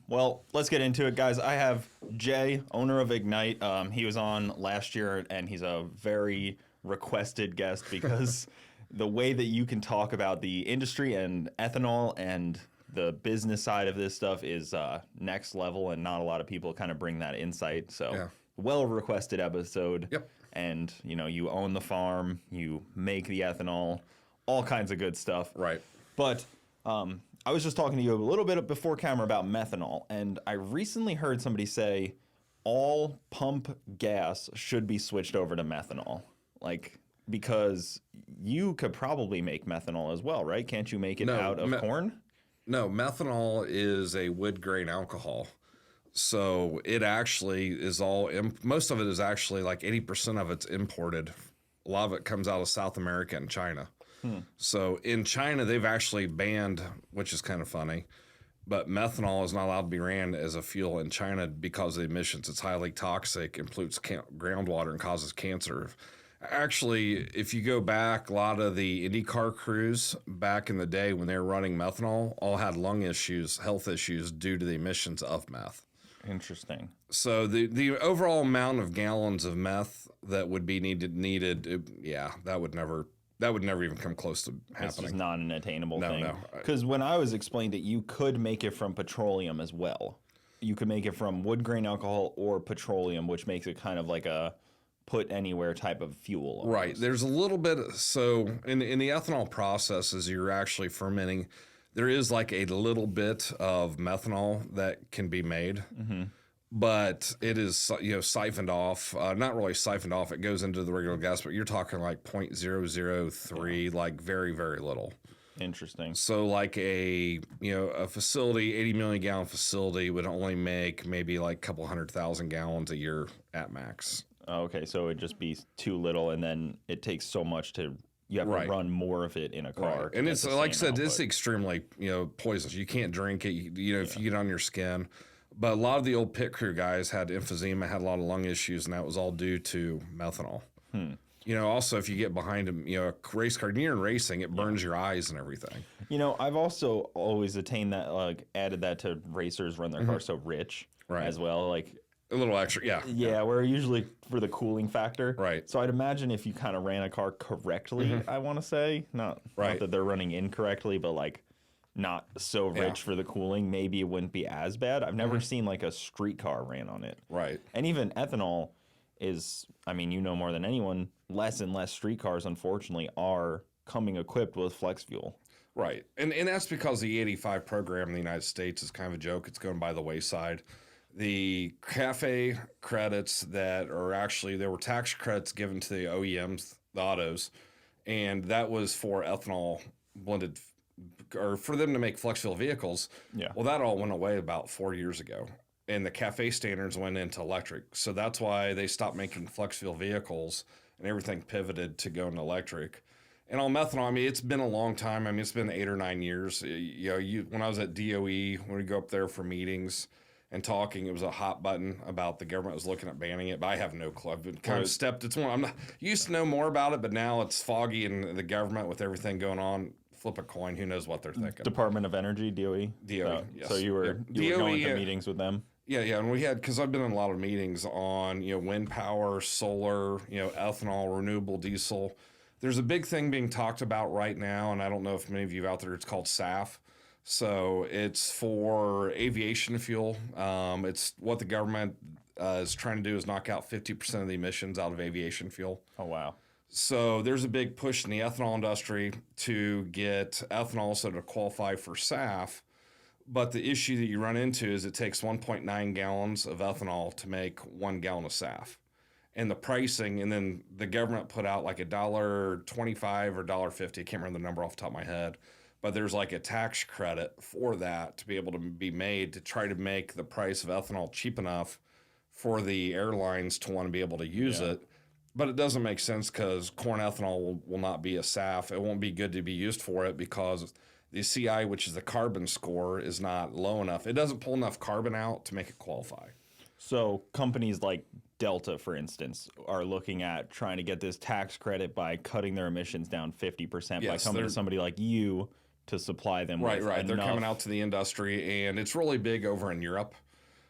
Well, let's get into it, guys. I have Jay, owner of Ignite. He was on last year, and he's a very requested guest because the way that you can talk about the industry and ethanol and the business side of this stuff is next level, and not a lot of people kind of bring that insight. So, well requested episode. Yep. And you own the farm, you make the ethanol, all kinds of good stuff. Right. But I was just talking to you a little bit before camera about methanol, and I recently heard somebody say all pump gas should be switched over to methanol. Like, because you could probably make methanol as well, right? Can't you make it out of corn? No, methanol is a wood grain alcohol. So it actually is most of it is actually like 80% of it's imported. A lot of it comes out of South America and China. So in China, they've actually banned, which is kind of funny, but methanol is not allowed to be ran as a fuel in China because of the emissions. It's highly toxic, and pollutes groundwater, and causes cancer. Actually, if you go back, a lot of the IndyCar crews back in the day when they were running methanol all had lung issues, health issues due to the emissions of meth. Interesting. So the overall amount of gallons of meth that would be needed, that would never even come close to happening. It's just not an attainable thing. No. Because when I was explained it, you could make it from petroleum as well. You could make it from wood grain alcohol or petroleum, which makes it kind of like a put anywhere type of fuel. Almost. Right. There's a little bit. So in the ethanol process, as you're actually fermenting, there is like a little bit of methanol that can be made. Mm-hmm. But it is, siphoned off. Not really siphoned off. It goes into the regular gas, but you're talking like 0.003, like very, very little. Interesting. So like a facility, 80 million gallon facility would only make maybe like a couple 100,000 gallons a year at max. Okay, so it would just be too little, and then it takes so much you have to run more of it in a car. Right. And it's like I said, it's extremely poisonous. You can't drink it. If you get on your skin. But a lot of the old pit crew guys had emphysema, had a lot of lung issues, and that was all due to methanol. Also, if you get behind a race car, near in racing, it burns your eyes and everything. I've also always attained that, added that to racers run their car so rich as well. Like a little extra, Yeah, we're usually for the cooling factor. Right. So I'd imagine if you kind of ran a car correctly, I want to say, not that they're running incorrectly, but not so rich for the cooling, maybe it wouldn't be as bad. I've never seen a street car ran on it. Right. And even ethanol is, more than anyone, less and less street cars, unfortunately, are coming equipped with flex fuel. Right. And that's because the E85 program in the United States is kind of a joke. It's going by the wayside. The CAFE credits that are actually, there were tax credits given to the OEMs, the autos, and that was for ethanol blended or for them to make flex fuel vehicles. Yeah. Well, that all went away about 4 years ago, and the CAFE standards went into electric. So that's why they stopped making flex fuel vehicles, and everything pivoted to going electric. And on methanol, it's been a long time. It's been 8 or 9 years. When I was at DOE, when we go up there for meetings and talking, it was a hot button about the government was looking at banning it, but I have no clue. I've been kind of stepped. I'm not used to know more about it, but now it's foggy in the government with everything going on. Flip a coin. Who knows what they're thinking? Department of Energy, DOE. DOE. Yes. So you were going to meetings with them. Yeah, and we had, because I've been in a lot of meetings on wind power, solar, ethanol, renewable diesel. There's a big thing being talked about right now, and I don't know if many of you out there. It's called SAF. So it's for aviation fuel. It's what the government is trying to do is knock out 50% of the emissions out of aviation fuel. Oh wow. So there's a big push in the ethanol industry to get ethanol so to qualify for SAF. But the issue that you run into is it takes 1.9 gallons of ethanol to make 1 gallon of SAF. And the pricing, and then the government put out like $1.25 or $1.50. I can't remember the number off the top of my head. But there's like a tax credit for that to be able to be made to try to make the price of ethanol cheap enough for the airlines to want to be able to use it. But it doesn't make sense because corn ethanol will not be a SAF. It won't be good to be used for it because the CI, which is the carbon score, is not low enough. It doesn't pull enough carbon out to make it qualify. So companies like Delta, for instance, are looking at trying to get this tax credit by cutting their emissions down 50% by coming to somebody like you to supply them Right, with right. They're enough. coming out to the industry, and it's really big over in Europe.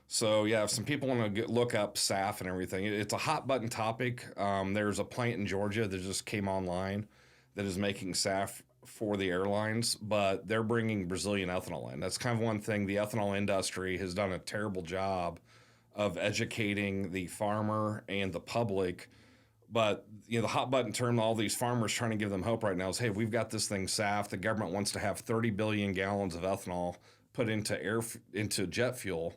So yeah, if some people want to look up SAF and everything, it's a hot button topic. There's a plant in Georgia that just came online that is making SAF for the airlines, but they're bringing Brazilian ethanol in. That's kind of one thing. The ethanol industry has done a terrible job of educating the farmer and the public. But the hot button term, all these farmers trying to give them hope right now is, hey, we've got this thing SAF. The government wants to have 30 billion gallons of ethanol put into jet fuel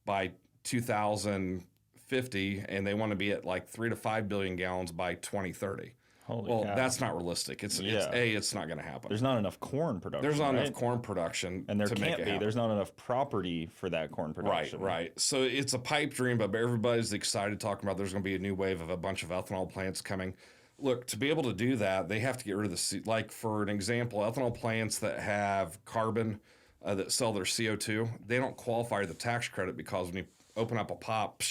by 2050, and they want to be at like 3 to 5 billion gallons by 2030. Holy Well, cow. that's not realistic. It's not going to happen. There's not enough corn production. There's not right? enough corn production, and there to can't make it be. happen. There's not enough property for that corn production. Right. So it's a pipe dream, but everybody's excited talking about there's going to be a new wave of a bunch of ethanol plants coming. Look, to be able to do that, they have to get rid of like for an example, ethanol plants that have carbon that sell their CO2, they don't qualify for the tax credit because when you open up a pop,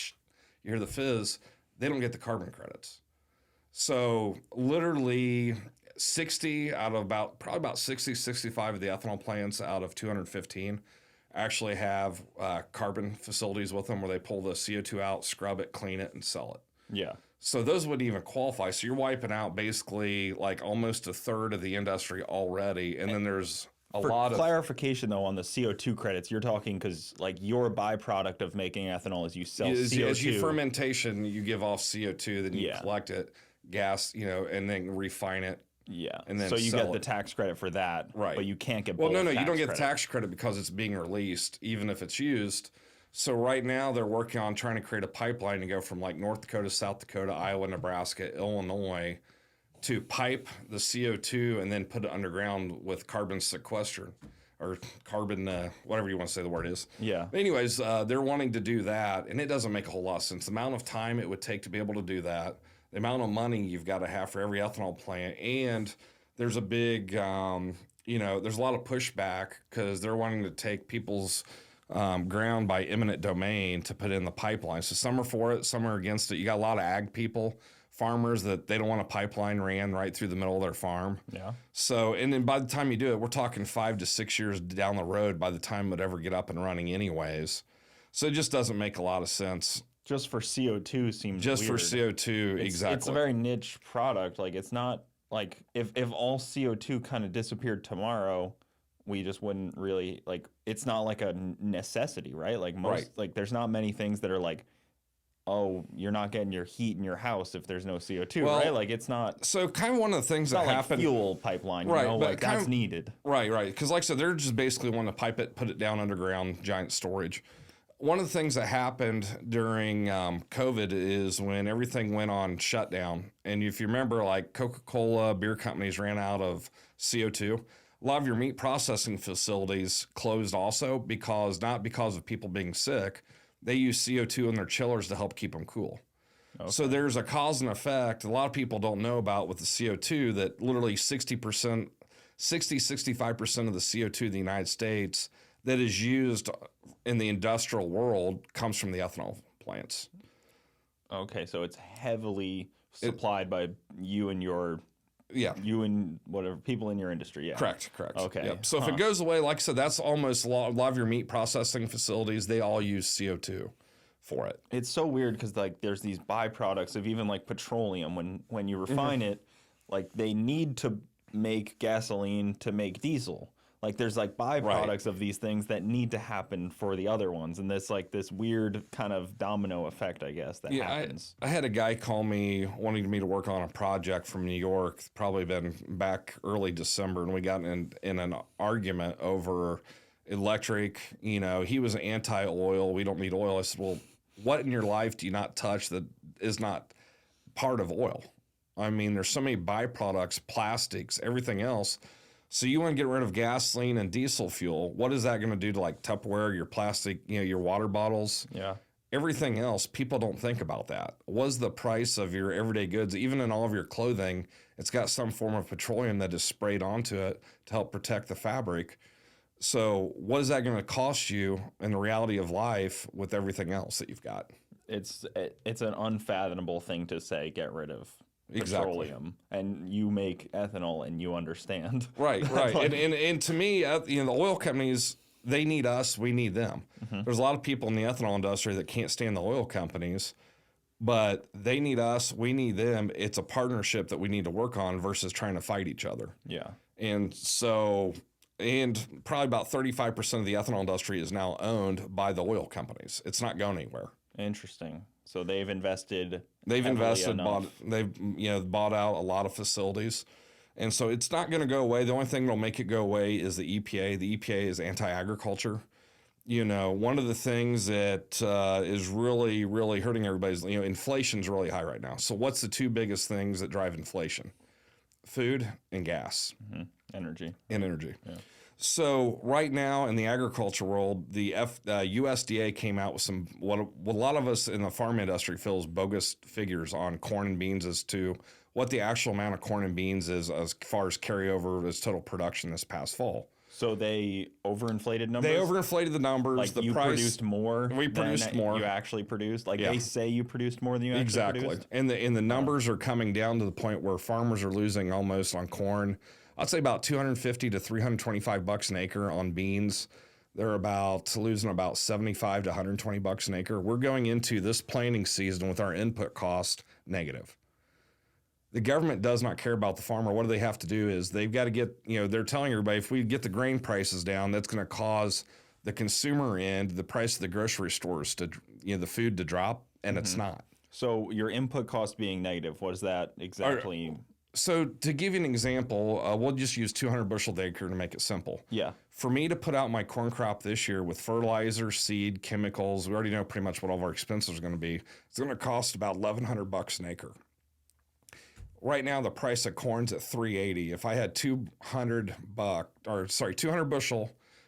you hear the fizz, they don't get the carbon credits. So literally 60 out of probably about 60, 65 of the ethanol plants out of 215 actually have carbon facilities with them where they pull the CO2 out, scrub it, clean it, and sell it. Yeah. So those wouldn't even qualify. So you're wiping out basically like almost a third of the industry already. And then there's For clarification, though, on the CO2 credits, you're talking because like your byproduct of making ethanol is you sell CO2. As you fermentation, you give off CO2, then you collect it, gas, and then refine it. Yeah. And then so you sell get the it. tax credit for that, Right. but you can't get Well, both no, you don't get credit. the tax credit because it's being released, even if it's used. So right now they're working on trying to create a pipeline to go from like North Dakota, South Dakota, Iowa, Nebraska, Illinois to pipe the CO2 and then put it underground with carbon sequester or carbon, whatever you want to say the word is. Yeah. But anyways, they're wanting to do that, and it doesn't make a whole lot of sense. The amount of time it would take to be able to do that, the amount of money you've got to have for every ethanol plant, and there's a big, there's a lot of pushback because they're wanting to take people's ground by eminent domain to put in the pipeline. So some are for it, some are against it. You got a lot of ag people, farmers that they don't want a pipeline ran right through the middle of their farm. Yeah. So, and then by the time you do it, we're talking 5 to 6 years down the road by the time it would ever get up and running anyways. So it just doesn't make a lot of sense. Just for CO2 seems Just weird. for CO2, exactly. It's a very niche product. Like it's not like if all CO2 kind of disappeared tomorrow, we just wouldn't really like. It's not like a necessity, right? Like like there's not many things that are like, oh, you're not getting your heat in your house if there's no CO2, Well, right? Like it's not. So kind of one of the things It's that not like happened. fuel pipeline, Right, but like kind that's of- needed. Right. Because like I said, they're just basically wanting to pipe it, put it down underground, giant storage. One of the things that happened during COVID is when everything went on shutdown. And if you remember, like Coca-Cola, beer companies ran out of CO2. A lot of your meat processing facilities closed also not because of people being sick. They use CO2 in their chillers to help keep them cool. Okay. So there's a cause and effect a lot of people don't know about with the CO2 that literally 65% of the CO2 in the United States that is used in the industrial world comes from the ethanol plants. Okay, so it's heavily supplied by you and whatever people in your industry. Yeah. Correct. Okay. Yep. So if it goes away, like I said, that's almost a lot of your meat processing facilities. They all use CO2 for it. It's so weird because like there's these byproducts of even like petroleum when you refine it, like they need to make gasoline to make diesel. Like there's like byproducts of these things that need to happen for the other ones, and this like this weird kind of domino effect, I guess, that happens. I had a guy call me wanting me to work on a project from New York, probably been back early December, and we got in an argument over electric. He was anti-oil. We don't need oil. I said, well, what in your life do you not touch that is not part of oil? I mean, there's so many byproducts, plastics, everything else. So you want to get rid of gasoline and diesel fuel. What is that going to do to like Tupperware, your plastic, your water bottles? Yeah. Everything else, people don't think about that. What's the price of your everyday goods? Even in all of your clothing, it's got some form of petroleum that is sprayed onto it to help protect the fabric. So what is that going to cost you in the reality of life with everything else that you've got? It's an unfathomable thing to say, get rid of Exactly. petroleum, and you make ethanol, and you understand. Right, right. And to me, the oil companies, they need us, we need them. There's a lot of people in the ethanol industry that can't stand the oil companies, but they need us, we need them. It's a partnership that we need to work on versus trying to fight each other. Yeah. And so, and probably about 35% of the ethanol industry is now owned by the oil companies. It's not going anywhere. Interesting. So they've invested. They've invested, enough. they've bought out a lot of facilities. And so it's not going to go away. The only thing that'll make it go away is the EPA. The EPA is anti-agriculture. One of the things that is really, really hurting everybody's, inflation's really high right now. So what's the two biggest things that drive inflation? Food and gas. Energy. And energy. Yeah. So right now in the agriculture world, the USDA came out with some what a lot of us in the farm industry feels bogus figures on corn and beans as to what the actual amount of corn and beans is as far as carryover as total production this past fall. So they overinflated numbers? They overinflated the numbers. Like the you price, produced more we produced than more. You actually produced? Like Yeah. they say you produced more than you actually exactly. produced? And the numbers are coming down to the point where farmers are losing almost on corn. I'd say about $250 to $325 an acre on beans. They're losing about $75 to $120 an acre. We're going into this planting season with our input cost negative. The government does not care about the farmer. What do they have to do is they've got to get, they're telling everybody if we get the grain prices down, that's going to cause the consumer end, the price of the grocery stores to, the food to drop, and it's not. So your input cost being negative, what does that exactly? So to give you an example, we'll just use 200 bushel to acre to make it simple. Yeah. For me to put out my corn crop this year with fertilizer, seed, chemicals, we already know pretty much what all of our expenses are going to be. It's going to cost about $1,100 an acre. Right now, the price of corn's at $3.80. If I had 200 bushel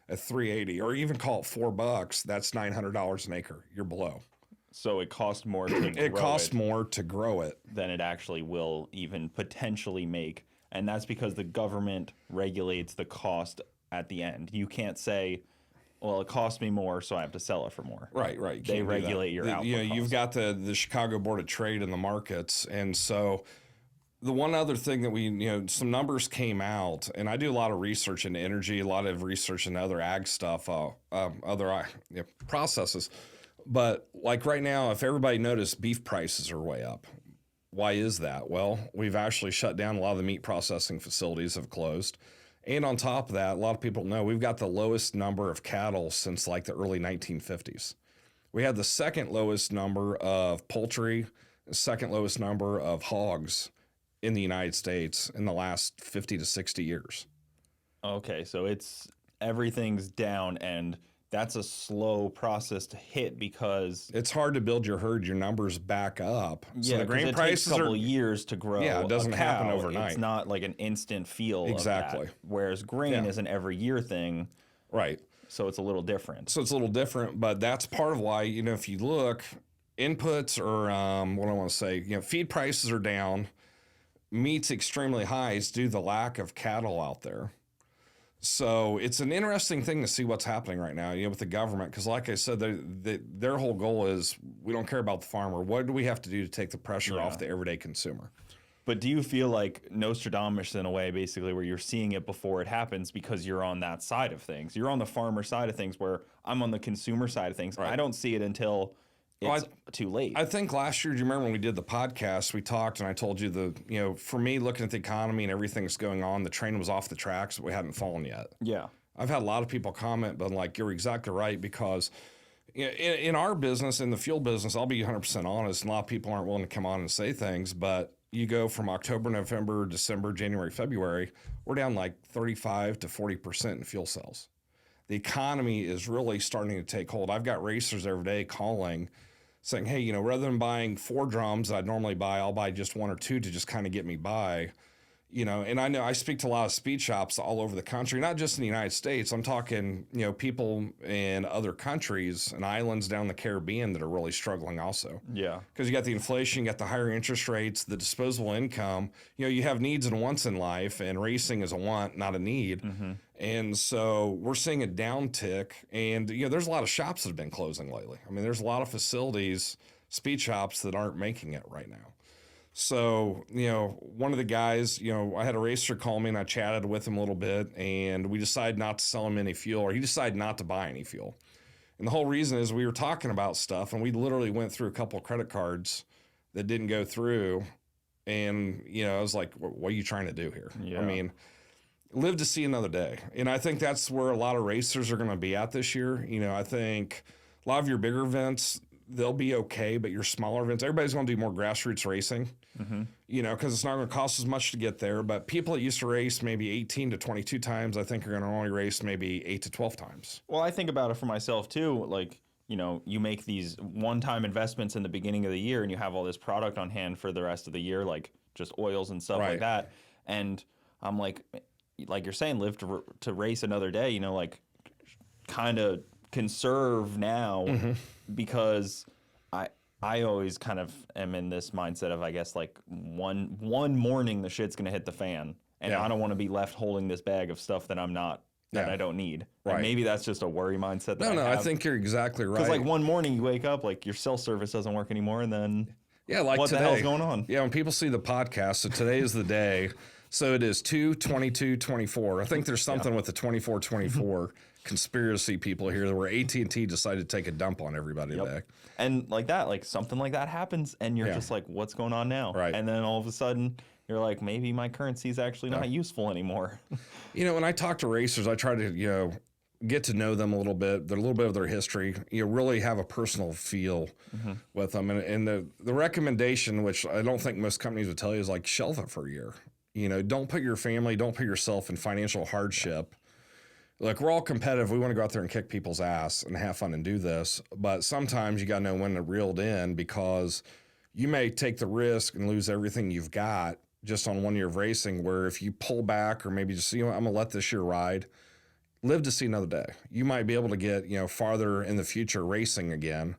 at $3.80, or even call it $4, that's $900 an acre. You're below. So it costs more to grow It costs more to grow it than it actually will even potentially make. And that's because the government regulates the cost at the end. You can't say, well, it cost me more, so I have to sell it for more. Right, right. They regulate your output You've got the Chicago Board of Trade and the markets. And so the one other thing that some numbers came out, and I do a lot of research into energy, a lot of research into other ag stuff, other processes. But like right now, if everybody noticed, beef prices are way up. Why is that? Well, we've actually shut down a lot of the meat processing facilities have closed. And on top of that, a lot of people know we've got the lowest number of cattle since like the early 1950s. We had the second lowest number of poultry, the second lowest number of hogs in the United States in the last 50 to 60 years. Okay, so everything's down, and that's a slow process to hit because it's hard to build your herd, your numbers back up. So the grain prices takes a couple years to grow. Yeah, it doesn't happen overnight. It's not like an instant feel. Exactly. Of that, whereas grain is an every year thing. Right. So it's a little different. But that's part of why, if you look, inputs or what I want to say, feed prices are down, meat's extremely high is due to the lack of cattle out there. So it's an interesting thing to see what's happening right now, with the government, because like I said, their whole goal is we don't care about the farmer. What do we have to do to take the pressure off the everyday consumer? But do you feel like Nostradamus in a way, basically, where you're seeing it before it happens because you're on that side of things? You're on the farmer side of things where I'm on the consumer side of things. Right. I don't see it until it's too late. I think last year, do you remember when we did the podcast, we talked and I told you for me, looking at the economy and everything that's going on, the train was off the tracks, but we hadn't fallen yet. Yeah. I've had a lot of people comment, but like, you're exactly right, because in our business, in the fuel business, I'll be 100% honest, and a lot of people aren't willing to come on and say things, but you go from October, November, December, January, February, we're down like 35 to 40% in fuel cells. The economy is really starting to take hold. I've got racers every day calling, saying, hey, rather than buying 4 drums that I'd normally buy, I'll buy just 1 or 2 to just kind of get me by. And I know I speak to a lot of speed shops all over the country, not just in the United States. I'm talking, people in other countries and islands down the Caribbean that are really struggling also. Yeah. Because you got the inflation, you got the higher interest rates, the disposable income. You have needs and wants in life, and racing is a want, not a need. Mm-hmm. And so we're seeing a downtick, and there's a lot of shops that have been closing lately. I mean, there's a lot of facilities, speed shops that aren't making it right now. So, one of the guys, I had a racer call me and I chatted with him a little bit, and we decided not to sell him any fuel, or he decided not to buy any fuel. And the whole reason is we were talking about stuff, and we literally went through a couple of credit cards that didn't go through. And, I was like, what are you trying to do here? Yeah. I mean, live to see another day. And I think that's where a lot of racers are going to be at this year. I think a lot of your bigger events, they'll be okay, but your smaller events, everybody's going to do more grassroots racing, because it's not going to cost as much to get there. But people that used to race maybe 18 to 22 times, I think are going to only race maybe 8 to 12 times. Well, I think about it for myself too. Like, you make these one-time investments in the beginning of the year and you have all this product on hand for the rest of the year, like just oils and stuff like that. And I'm like you're saying, live to race another day, like kind of conserve now, because I always kind of am in this mindset of, I guess, like one morning the shit's going to hit the fan, and I don't want to be left holding this bag of stuff that I'm not, that I don't need. Right. Maybe that's just a worry mindset. That I think you're exactly right. Because like one morning you wake up, like your cell service doesn't work anymore, and then like what today, the hell's going on? Yeah, when people see the podcast, so today is the day. So it is 2/22/24. I think there's something with the 24/24 conspiracy people here where AT&T decided to take a dump on everybody today. And like that, like something like that happens, and you're just like, what's going on now? Right. And then all of a sudden you're like, maybe my currency is actually not useful anymore. When I talk to racers, I try to, get to know them a little bit, a little bit of their history, really have a personal feel with them. And the recommendation, which I don't think most companies would tell you, is like shelve it for a year. Don't put your family, don't put yourself in financial hardship. Like, we're all competitive. We want to go out there and kick people's ass and have fun and do this. But sometimes you got to know when to reel it in, because you may take the risk and lose everything you've got just on 1 year of racing, where if you pull back or maybe just, I'm going to let this year ride, live to see another day. You might be able to get, farther in the future racing again,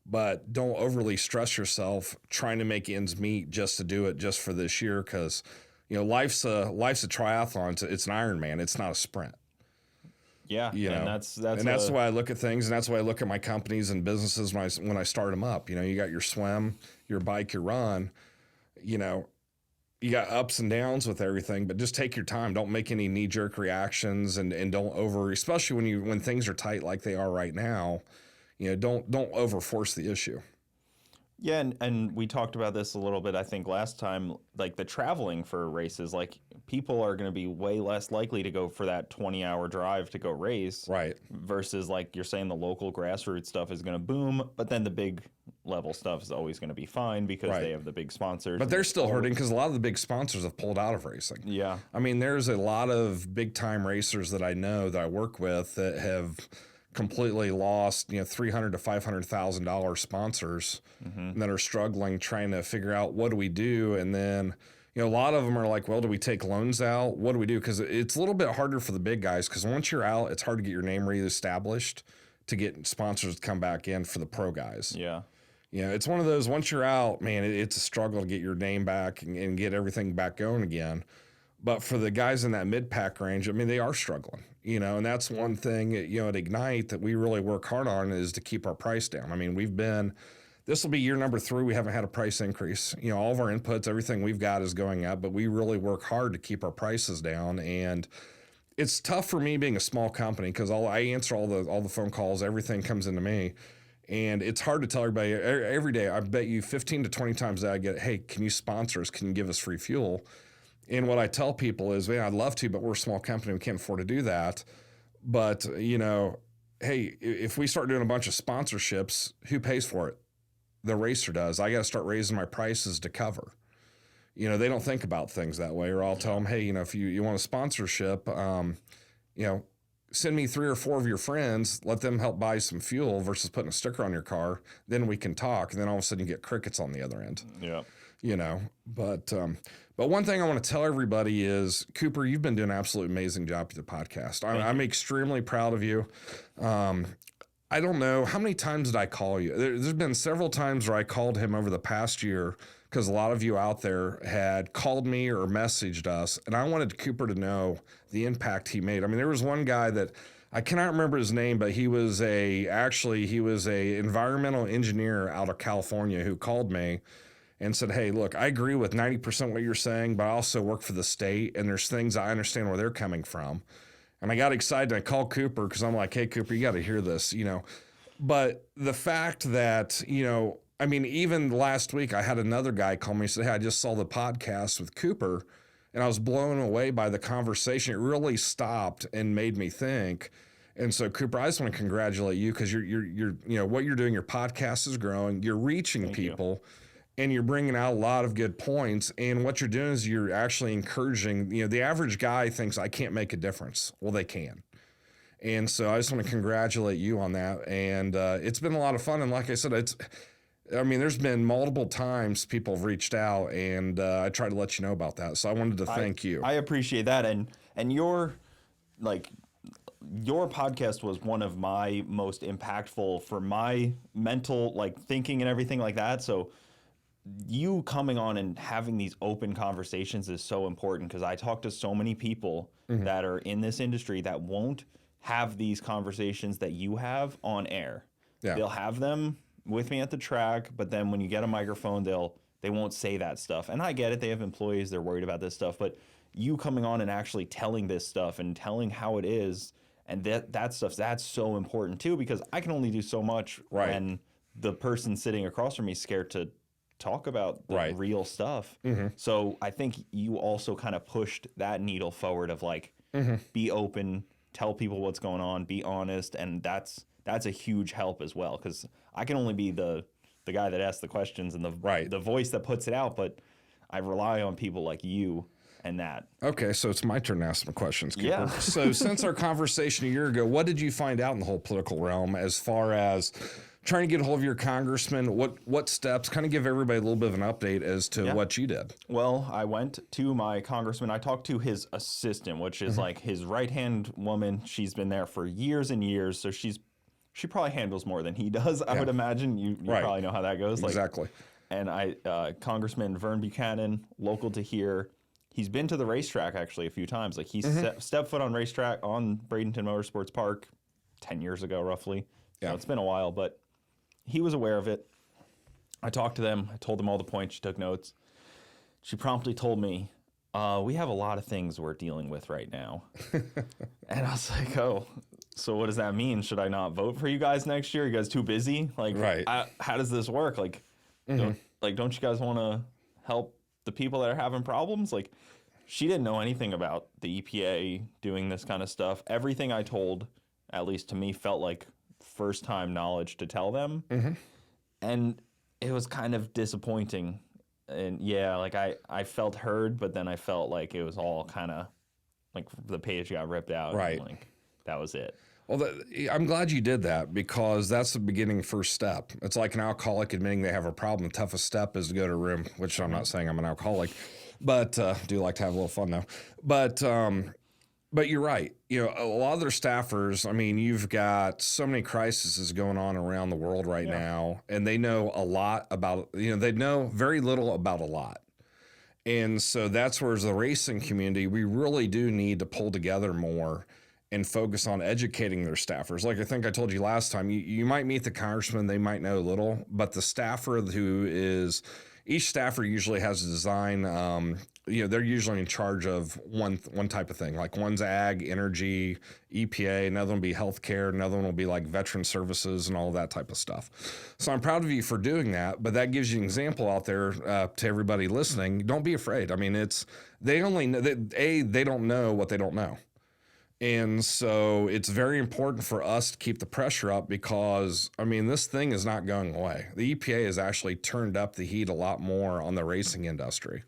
but don't overly stress yourself trying to make ends meet just to do it just for this year, because, life's a triathlon. It's an Ironman. It's not a sprint. Yeah, and that's the way I look at things, and that's the way I look at my companies and businesses when I start them up. You got your swim, your bike, your run. You got ups and downs with everything, but just take your time. Don't make any knee-jerk reactions, and don't especially when things are tight like they are right now. Don't overforce the issue. Yeah, and we talked about this a little bit, I think, last time, like the traveling for races, like people are going to be way less likely to go for that 20-hour drive to go race. Right. Versus, like you're saying, the local grassroots stuff is going to boom, but then the big level stuff is always going to be fine because they have the big sponsors. But they're still hurting because a lot of the big sponsors have pulled out of racing. Yeah. I mean, there's a lot of big-time racers that I know that I work with that have completely lost, $300,000 to $500,000 sponsors that are struggling, trying to figure out what do we do. And then, a lot of them are like, well, do we take loans out? What do we do? Because it's a little bit harder for the big guys, because once you're out, it's hard to get your name reestablished to get sponsors to come back in for the pro guys. Yeah. It's one of those, once you're out, man, it's a struggle to get your name back and get everything back going again. But for the guys in that mid-pack range, I mean, they are struggling, and that's one thing, at Ignite that we really work hard on is to keep our price down. I mean, this will be year number 3. We haven't had a price increase. All of our inputs, everything we've got is going up, but we really work hard to keep our prices down. And it's tough for me being a small company, because I answer all the phone calls, everything comes into me. And it's hard to tell everybody every day. I bet you 15 to 20 times that I get, hey, can you sponsor us? Can you give us free fuel? And what I tell people is, man, I'd love to, but we're a small company. We can't afford to do that. But, hey, if we start doing a bunch of sponsorships, who pays for it? The racer does. I got to start raising my prices to cover. They don't think about things that way. Or I'll tell them, hey, if you want a sponsorship, send me 3 or 4 of your friends, let them help buy some fuel versus putting a sticker on your car. Then we can talk. And then all of a sudden you get crickets on the other end. Yeah. But one thing I want to tell everybody is, Cooper, you've been doing an absolutely amazing job with the podcast. I'm extremely proud of you. I don't know, how many times did I call you? There's been several times where I called him over the past year, because a lot of you out there had called me or messaged us, and I wanted Cooper to know the impact he made. I mean, there was one guy that I cannot remember his name, but he was a environmental engineer out of California who called me. and said, hey, look, I agree with 90% what you're saying, but I also work for the state, and there's things I understand where they're coming from. And I got excited. And I called Cooper because I'm like, hey, Cooper, you got to hear this, But the fact that, I mean, even last week I had another guy call me and say, hey, I just saw the podcast with Cooper, and I was blown away by the conversation. It really stopped and made me think. And so, Cooper, I just want to congratulate you because you're what you're doing. Your podcast is growing. You're reaching people, and you're bringing out a lot of good points. And what you're doing is you're actually encouraging. The average guy thinks I can't make a difference. Well, they can. And so, I just want to congratulate you on that. And it's been a lot of fun. And like I said, there's been multiple times people have reached out, and I try to let you know about that. So I wanted to thank you. I appreciate that. And your podcast was one of my most impactful for my mental thinking and everything like that. So you coming on and having these open conversations is so important, because I talk to so many people that are in this industry that won't have these conversations that you have on air. Yeah. They'll have them with me at the track, but then when you get a microphone, they won't say that stuff. And I get it, they have employees, they're worried about this stuff, but you coming on and actually telling this stuff and telling how it is, and that stuff, that's so important too, because I can only do so much when the person sitting across from me is scared to talk about the real stuff. So I think you also kind of pushed that needle forward of be open, tell people what's going on, be honest, and that's a huge help as well, because I can only be the guy that asks the questions and the voice that puts it out, but I rely on people like you and that. Okay, so it's my turn to ask some questions, Cooper. Yeah. So since our conversation a year ago, what did you find out in the whole political realm as far as trying to get a hold of your congressman? What steps? Kind of give everybody a little bit of an update as to what you did. Well, I went to my congressman. I talked to his assistant, which is his right-hand woman. She's been there for years and years, so she probably handles more than he does, I would imagine. You probably know how that goes. Exactly. And Congressman Vern Buchanan, local to here, he's been to the racetrack actually a few times. He stepped foot on racetrack on Bradenton Motorsports Park 10 years ago, roughly. Yeah. So it's been a while, but he was aware of it. I talked to them. I told them all the points. She took notes. She promptly told me, we have a lot of things we're dealing with right now. And I was like, oh, so what does that mean? Should I not vote for you guys next year? Are you guys too busy? How does this work? Don't you guys want to help the people that are having problems? She didn't know anything about the EPA doing this kind of stuff. Everything I told, at least to me, felt like first-time knowledge to tell them. And it was kind of disappointing. And I felt heard, but then I felt like it was all kind of the page got ripped out. Right. And, that was it. Well, I'm glad you did that, because that's the beginning first step. It's like an alcoholic admitting they have a problem. The toughest step is to go to a room, which I'm not saying I'm an alcoholic, but I do like to have a little fun though. But you're right. A lot of their staffers, you've got so many crises going on around the world right now, and they know a lot about, they know very little about a lot. And so that's where, as the racing community, we really do need to pull together more and focus on educating their staffers. I think I told you last time, you might meet the congressman, they might know little, but the staffer each staffer usually has a design, they're usually in charge of one type of thing. One's ag, energy, EPA, another one will be healthcare, another one will be veteran services and all that type of stuff. So I'm proud of you for doing that, but that gives you an example out there to everybody listening. Don't be afraid. They don't know what they don't know. And so it's very important for us to keep the pressure up, because, this thing is not going away. The EPA has actually turned up the heat a lot more on the racing industry.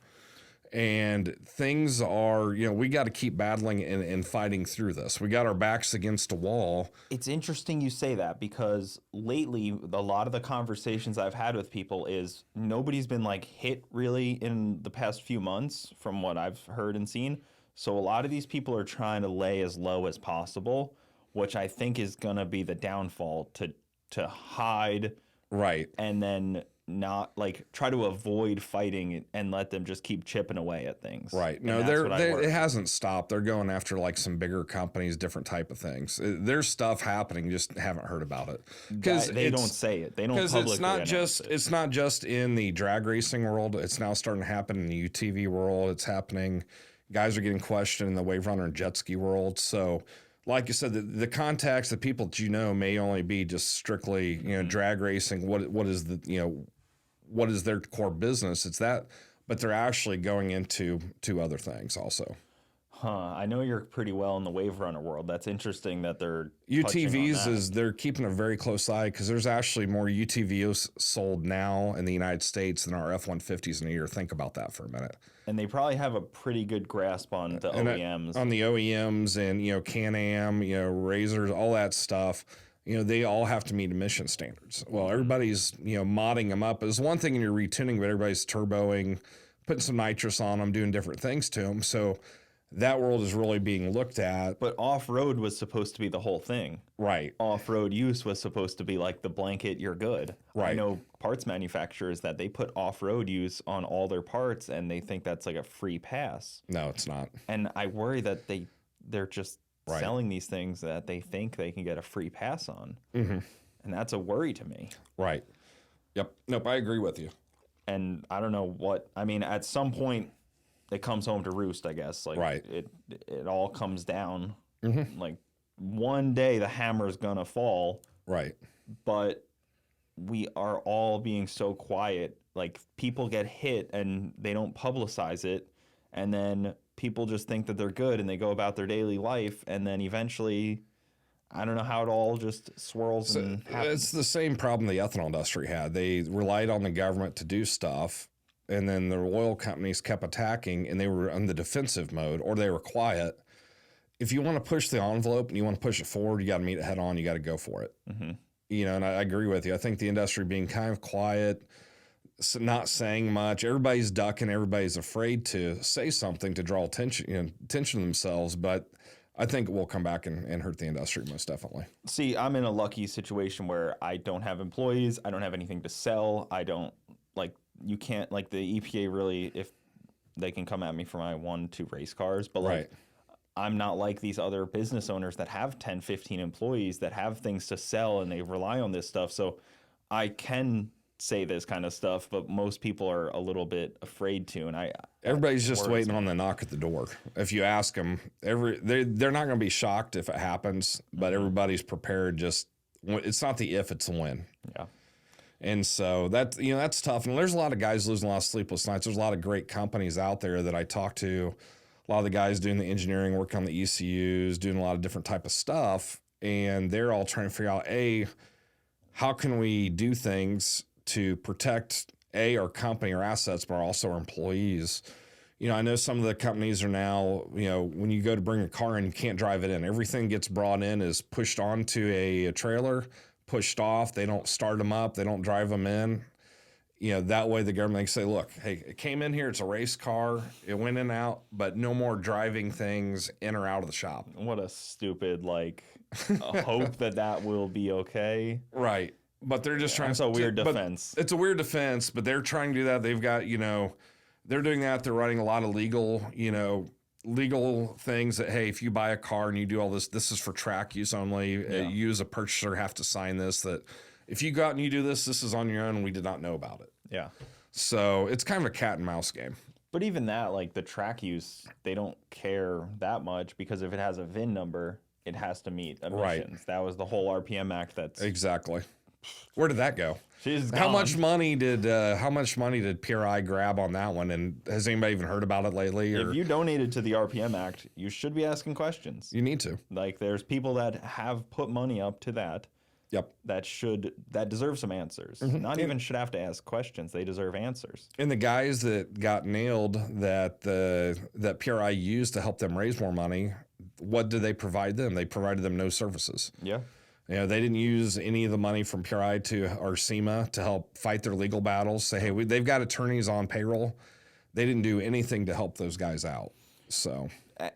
And things are, we got to keep battling and fighting through this. We got our backs against a wall. It's interesting you say that, because lately, a lot of the conversations I've had with people is nobody's been hit really in the past few months from what I've heard and seen. So a lot of these people are trying to lay as low as possible, which I think is going to be the downfall, to hide. Right. And then not like try to avoid fighting and let them just keep chipping away at things. Right. And No, that's what I worry. it hasn't stopped. They're going after like some bigger companies, different type of things. There's stuff happening, just haven't heard about it. Because They don't say it. They don't publicly it's not announce just it. it's not just in the drag racing world. It's now starting to happen in the UTV world. It's happening. Guys are getting questioned in the wave runner and jet ski world. So, like you said, the contacts, the people that you know may only be just strictly, drag racing. What is what is their core business? It's that, but they're actually going into other things also. I know you're pretty well in the wave runner world. That's interesting that they're touching on that. They're keeping a very close eye because there's actually more UTVs sold now in the United States than our F-150s in a year. Think about that for a minute. And they probably have a pretty good grasp on the OEMs. On the OEMs and, Can-Am, Razors, all that stuff. They all have to meet emission standards. Well, everybody's, modding them up. It's one thing in your retuning, but everybody's turboing, putting some nitrous on them, doing different things to them. So that world is really being looked at. But off-road was supposed to be the whole thing. Right. Off-road use was supposed to be like the blanket, you're good. Right. I know parts manufacturers that they put off-road use on all their parts and they think that's like a free pass. No, it's not. And I worry that they're just Right. selling these things that they think they can get a free pass on. Mm-hmm. And that's a worry to me. Right. Yep. Nope, I agree with you. And I don't know at some point it comes home to roost, I guess. Like right. it all comes down. Mm-hmm. Like one day the hammer's gonna fall. Right. But we are all being so quiet. Like people get hit and they don't publicize it. And then people just think that they're good and they go about their daily life. And then eventually, I don't know how it all just swirls and happens. It's the same problem the ethanol industry had. They relied on the government to do stuff. And then the oil companies kept attacking and they were on the defensive mode or they were quiet. If you want to push the envelope and you want to push it forward, you got to meet it head on. You got to go for it. Mm-hmm. And I agree with you. I think the industry being kind of quiet, not saying much, everybody's ducking, everybody's afraid to say something to draw attention to themselves. But I think it will come back and hurt the industry most definitely. See, I'm in a lucky situation where I don't have employees. I don't have anything to sell. I don't you can't the EPA really, if they can come at me for my 1-2 race cars, but right. I'm not like these other business owners that have 10, 15 employees that have things to sell and they rely on this stuff. So I can say this kind of stuff, but most people are a little bit afraid to. And everybody's just waiting on the knock at the door. If you ask them, they're not going to be shocked if it happens, but everybody's prepared. It's not the if, it's the when. Yeah. And so that's tough. And there's a lot of guys losing a lot of sleepless nights. There's a lot of great companies out there that I talk to. A lot of the guys doing the engineering, working on the ECUs, doing a lot of different type of stuff. And they're all trying to figure out, how can we do things to protect, our company or assets, but also our employees. I know some of the companies are now, when you go to bring a car in, you can't drive it in. Everything gets brought in, is pushed onto a trailer, pushed off. They don't start them up. They don't drive them in. That way the government can say, look, hey, it came in here. It's a race car. It went in and out, but no more driving things in or out of the shop. What a stupid, hope that will be okay. Right. But they're just trying to... It's a weird defense. It's a weird defense, but they're trying to do that. They've got, they're doing that. They're writing a lot of legal things that, hey, if you buy a car and you do all this is for track use only. Yeah. You as a purchaser have to sign this, that if you go out and you do this is on your own and we did not know about it. Yeah. So it's kind of a cat and mouse game. But even that, the track use, they don't care that much because if it has a VIN number, it has to meet emissions. Right. That was the whole RPM Act. Exactly. Where did that go? She's gone. How much money did PRI grab on that one? And has anybody even heard about it lately? Or? If you donated to the RPM Act, you should be asking questions. You need to. There's people that have put money up to that. Yep. That deserve some answers. Mm-hmm. Not even should have to ask questions. They deserve answers. And the guys that got nailed that PRI used to help them raise more money, what did they provide them? They provided them no services. Yeah. They didn't use any of the money from PRI or SEMA to help fight their legal battles. Say, hey, they've got attorneys on payroll. They didn't do anything to help those guys out. So,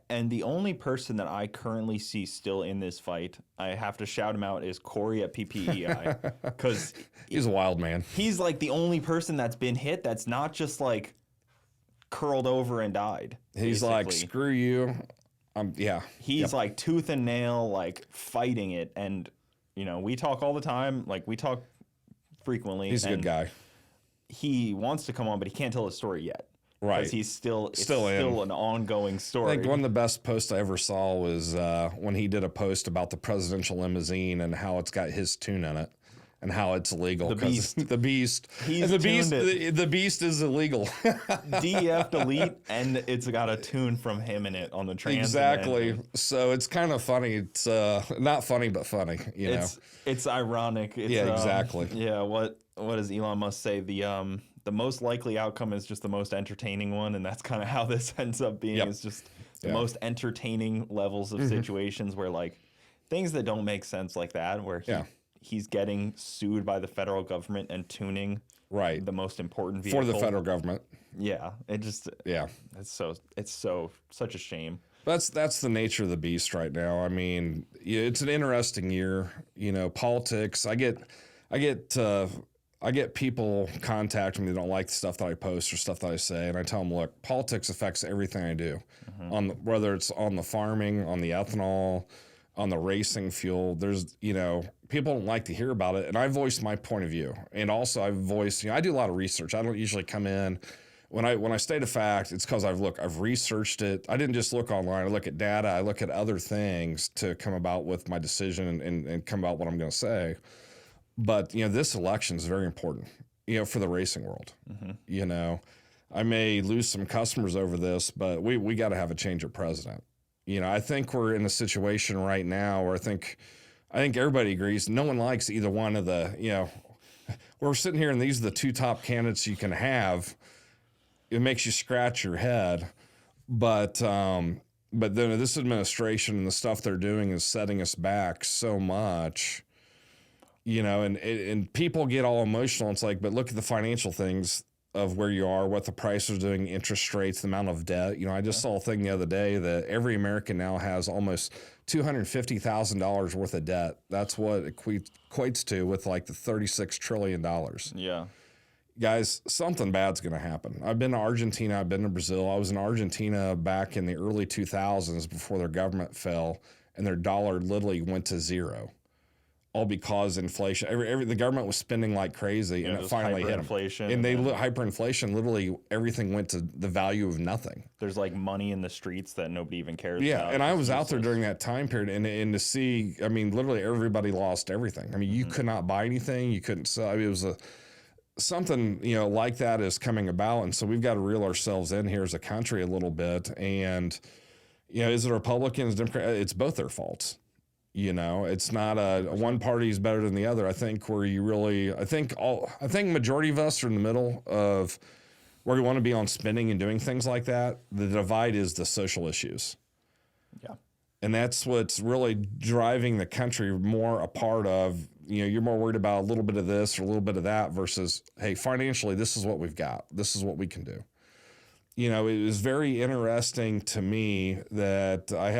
and the only person that I currently see still in this fight, I have to shout him out, is Corey at PPEI, because He's a wild man. He's like the only person that's been hit that's not just like curled over and died. He's basically. like, screw you. Yeah. He's like tooth and nail, like fighting it. And, you know, we talk all the time. Like we talk frequently. He's a good guy. He wants to come on, but he can't tell his story yet. Right. Because he's still an ongoing story. I think one of the best posts I ever saw was when he did a post about the presidential limousine and how it's got his tune in it and how it's illegal. The Beast. The Beast. He's the Beast is illegal. DEF delete, and it's got a tune from him in it on the trans. Exactly. So it's kind of funny. It's not funny, but funny. You know. It's ironic. It's, yeah, exactly. Yeah. What does Elon Musk say? The most likely outcome is just the most entertaining one, and that's kind of how this ends up being. Is just the most entertaining levels of situations where like things that don't make sense like that, where he's getting sued by the federal government and tuning the most important vehicle for the federal government. Yeah, it's such a shame. That's the nature of the beast right now. I mean, it's an interesting year. You know, politics. I get people contacting me that don't like the stuff that I post or stuff that I say, and I tell them, look, politics affects everything I do, whether it's on the farming, on the ethanol, on the racing fuel. There's, you know, people don't like to hear about it, and I voice my point of view, and also I voice, you know, I do a lot of research. I don't usually come in when I state a fact. It's because I've researched it. I didn't just look online. I look at data. I look at other things to come about with my decision and come about what I'm going to say. But, you know, this election is very important, you know, for the racing world. You know, I may lose some customers over this, but we got to have a change of president. You know, I think we're in a situation right now where I think everybody agrees no one likes either one of the, you know, we're sitting here and these are the two top candidates you can have. It makes you scratch your head. But then this administration and the stuff they're doing is setting us back so much. You know, and people get all emotional. It's like, but look at the financial things of where you are, what the price is doing, interest rates, the amount of debt. You know, I just saw a thing the other day that every American now has almost $250,000 worth of debt. That's what it equates to with like the $36 trillion. Yeah. Guys, something bad's going to happen. I've been to Argentina. I've been to Brazil. I was in Argentina back in the early 2000s before their government fell and their dollar literally went to zero. All because inflation. The government was spending like crazy, and it finally hit them. And hyperinflation, literally everything went to the value of nothing. There's like money in the streets that nobody even cares about. Yeah, and I was out there during that time period, and to see, I mean, literally everybody lost everything. I mean, you could not buy anything, you couldn't sell. I mean, it was something, you know, like that is coming about, and so we've got to reel ourselves in here as a country a little bit. And you know, is it Republicans, Democrats? It's both their faults. You know, it's not one party is better than the other. I think I think majority of us are in the middle of where we want to be on spending and doing things like that. The divide is the social issues. Yeah. And that's what's really driving the country more apart of, you know, you're more worried about a little bit of this or a little bit of that versus, hey, financially, this is what we've got. This is what we can do. You know, it was very interesting to me that I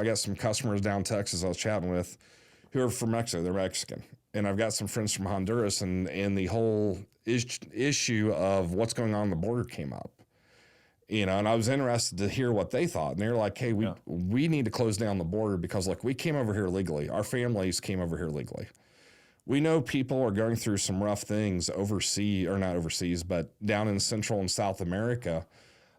got some customers down in Texas I was chatting with who are from Mexico. They're Mexican. And I've got some friends from Honduras, and the whole issue of what's going on the border came up. You know, and I was interested to hear what they thought. And they were like, hey, we need to close down the border because, like, we came over here legally. Our families came over here legally. We know people are going through some rough things overseas, or not overseas, but down in Central and South America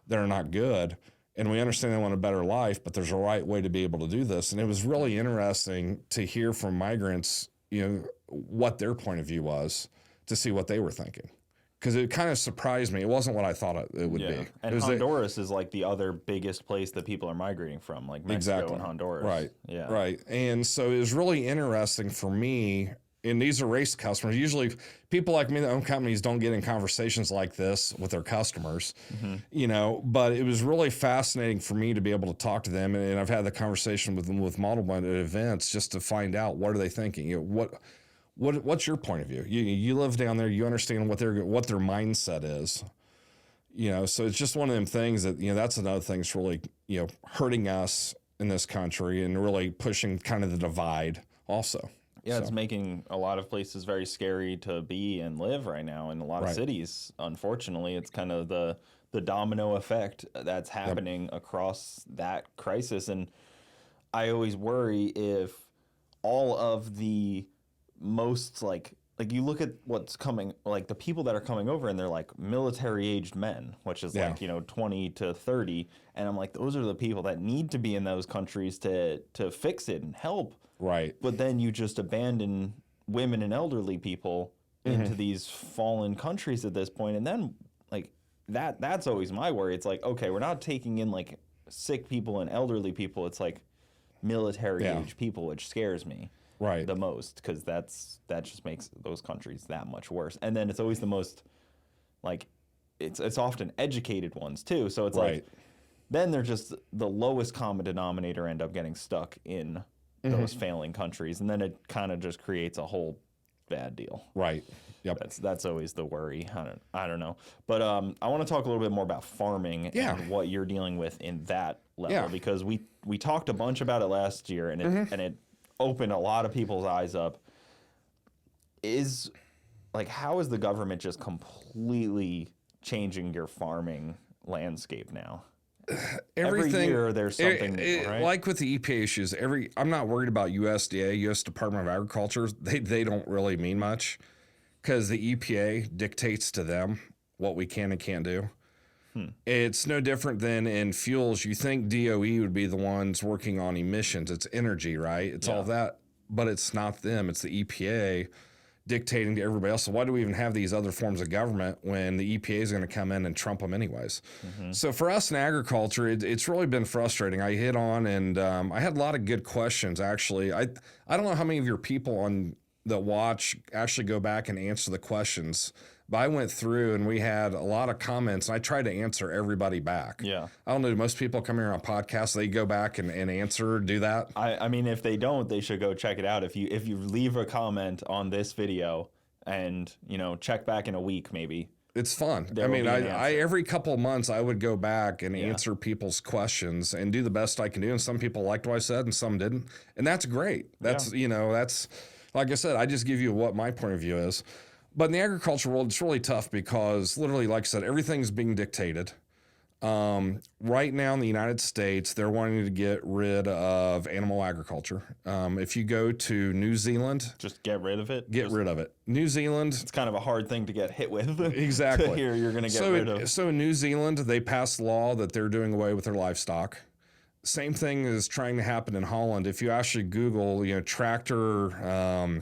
that are not good. And we understand they want a better life, but there's a right way to be able to do this. And it was really interesting to hear from migrants, you know, what their point of view was, to see what they were thinking. Because it kind of surprised me. It wasn't what I thought it would be. And Honduras is like the other biggest place that people are migrating from, like Mexico and Honduras. Right. Yeah. Right. And so it was really interesting for me. And these are race customers. Usually people like me that own companies don't get in conversations like this with their customers, you know, but it was really fascinating for me to be able to talk to them. And I've had the conversation with them with Model Blend at events just to find out what are they thinking. You know, what's your point of view? You live down there, you understand what their mindset is, you know, so it's just one of them things that, you know, that's another thing that's really, you know, hurting us in this country and really pushing kind of the divide also. Yeah, So, it's making a lot of places very scary to be and live right now in a lot of right. cities. Unfortunately, it's kind of the domino effect that's Yep. happening across that crisis. And I always worry if all of the most like you look at what's coming, like the people that are coming over and they're like military aged men, which is Yeah. like, 20 to 30, and I'm like, those are the people that need to be in those countries to fix it and help. Right. But then you just abandon women and elderly people into these fallen countries at this point, and then like that's always my worry. It's like, okay, we're not taking in like sick people and elderly people. It's like military Yeah. age people, which scares me Right. the most, because that just makes those countries that much worse. And then it's always the most like it's often educated ones too. So it's Right. like then they're just the lowest common denominator, end up getting stuck in those failing countries, and then it kind of just creates a whole bad deal. Right. Yep. That's always the worry. I don't know, but I want to talk a little bit more about farming Yeah. and what you're dealing with in that level, Yeah. because we talked a bunch about it last year, and it opened a lot of people's eyes up. Is like, how is the government just completely changing your farming landscape now? Every year there's something new, right? Like with the EPA issues, I'm not worried about USDA, U.S. Department of Agriculture. They don't really mean much because the EPA dictates to them what we can and can't do. It's no different than in fuels. You think DOE would be the ones working on emissions. It's energy, right? It's all that, but it's not them. It's the EPA dictating to everybody else. So why do we even have these other forms of government when the EPA is going to come in and trump them anyways? So for us in agriculture, it's really been frustrating. I hit on, and I had a lot of good questions, actually. I don't know how many of your people on that watch actually go back and answer the questions, but I went through and we had a lot of comments, and I tried to answer everybody back. Yeah. I don't know, most people come here on podcasts, they go back and answer, do that? I mean, if they don't, they should go check it out. If you leave a comment on this video and check back in a week, maybe. It's fun. There I will mean, be an I answer. every couple of months I would go back and answer people's questions and do the best I can do. And some people liked what I said and some didn't. And that's great. That's, that's, like I said, I just give you what my point of view is. But in the agriculture world, it's really tough because literally, like I said, everything's being dictated. Right now in the United States, they're wanting to get rid of animal agriculture. If you go to New Zealand, Just get rid of it. get rid of it. New Zealand, It's kind of a hard thing to get hit with. Exactly. To hear you're going to get so rid of. So in New Zealand, they passed a law that they're doing away with their livestock. Same thing is trying to happen in Holland. If you actually Google, tractor, where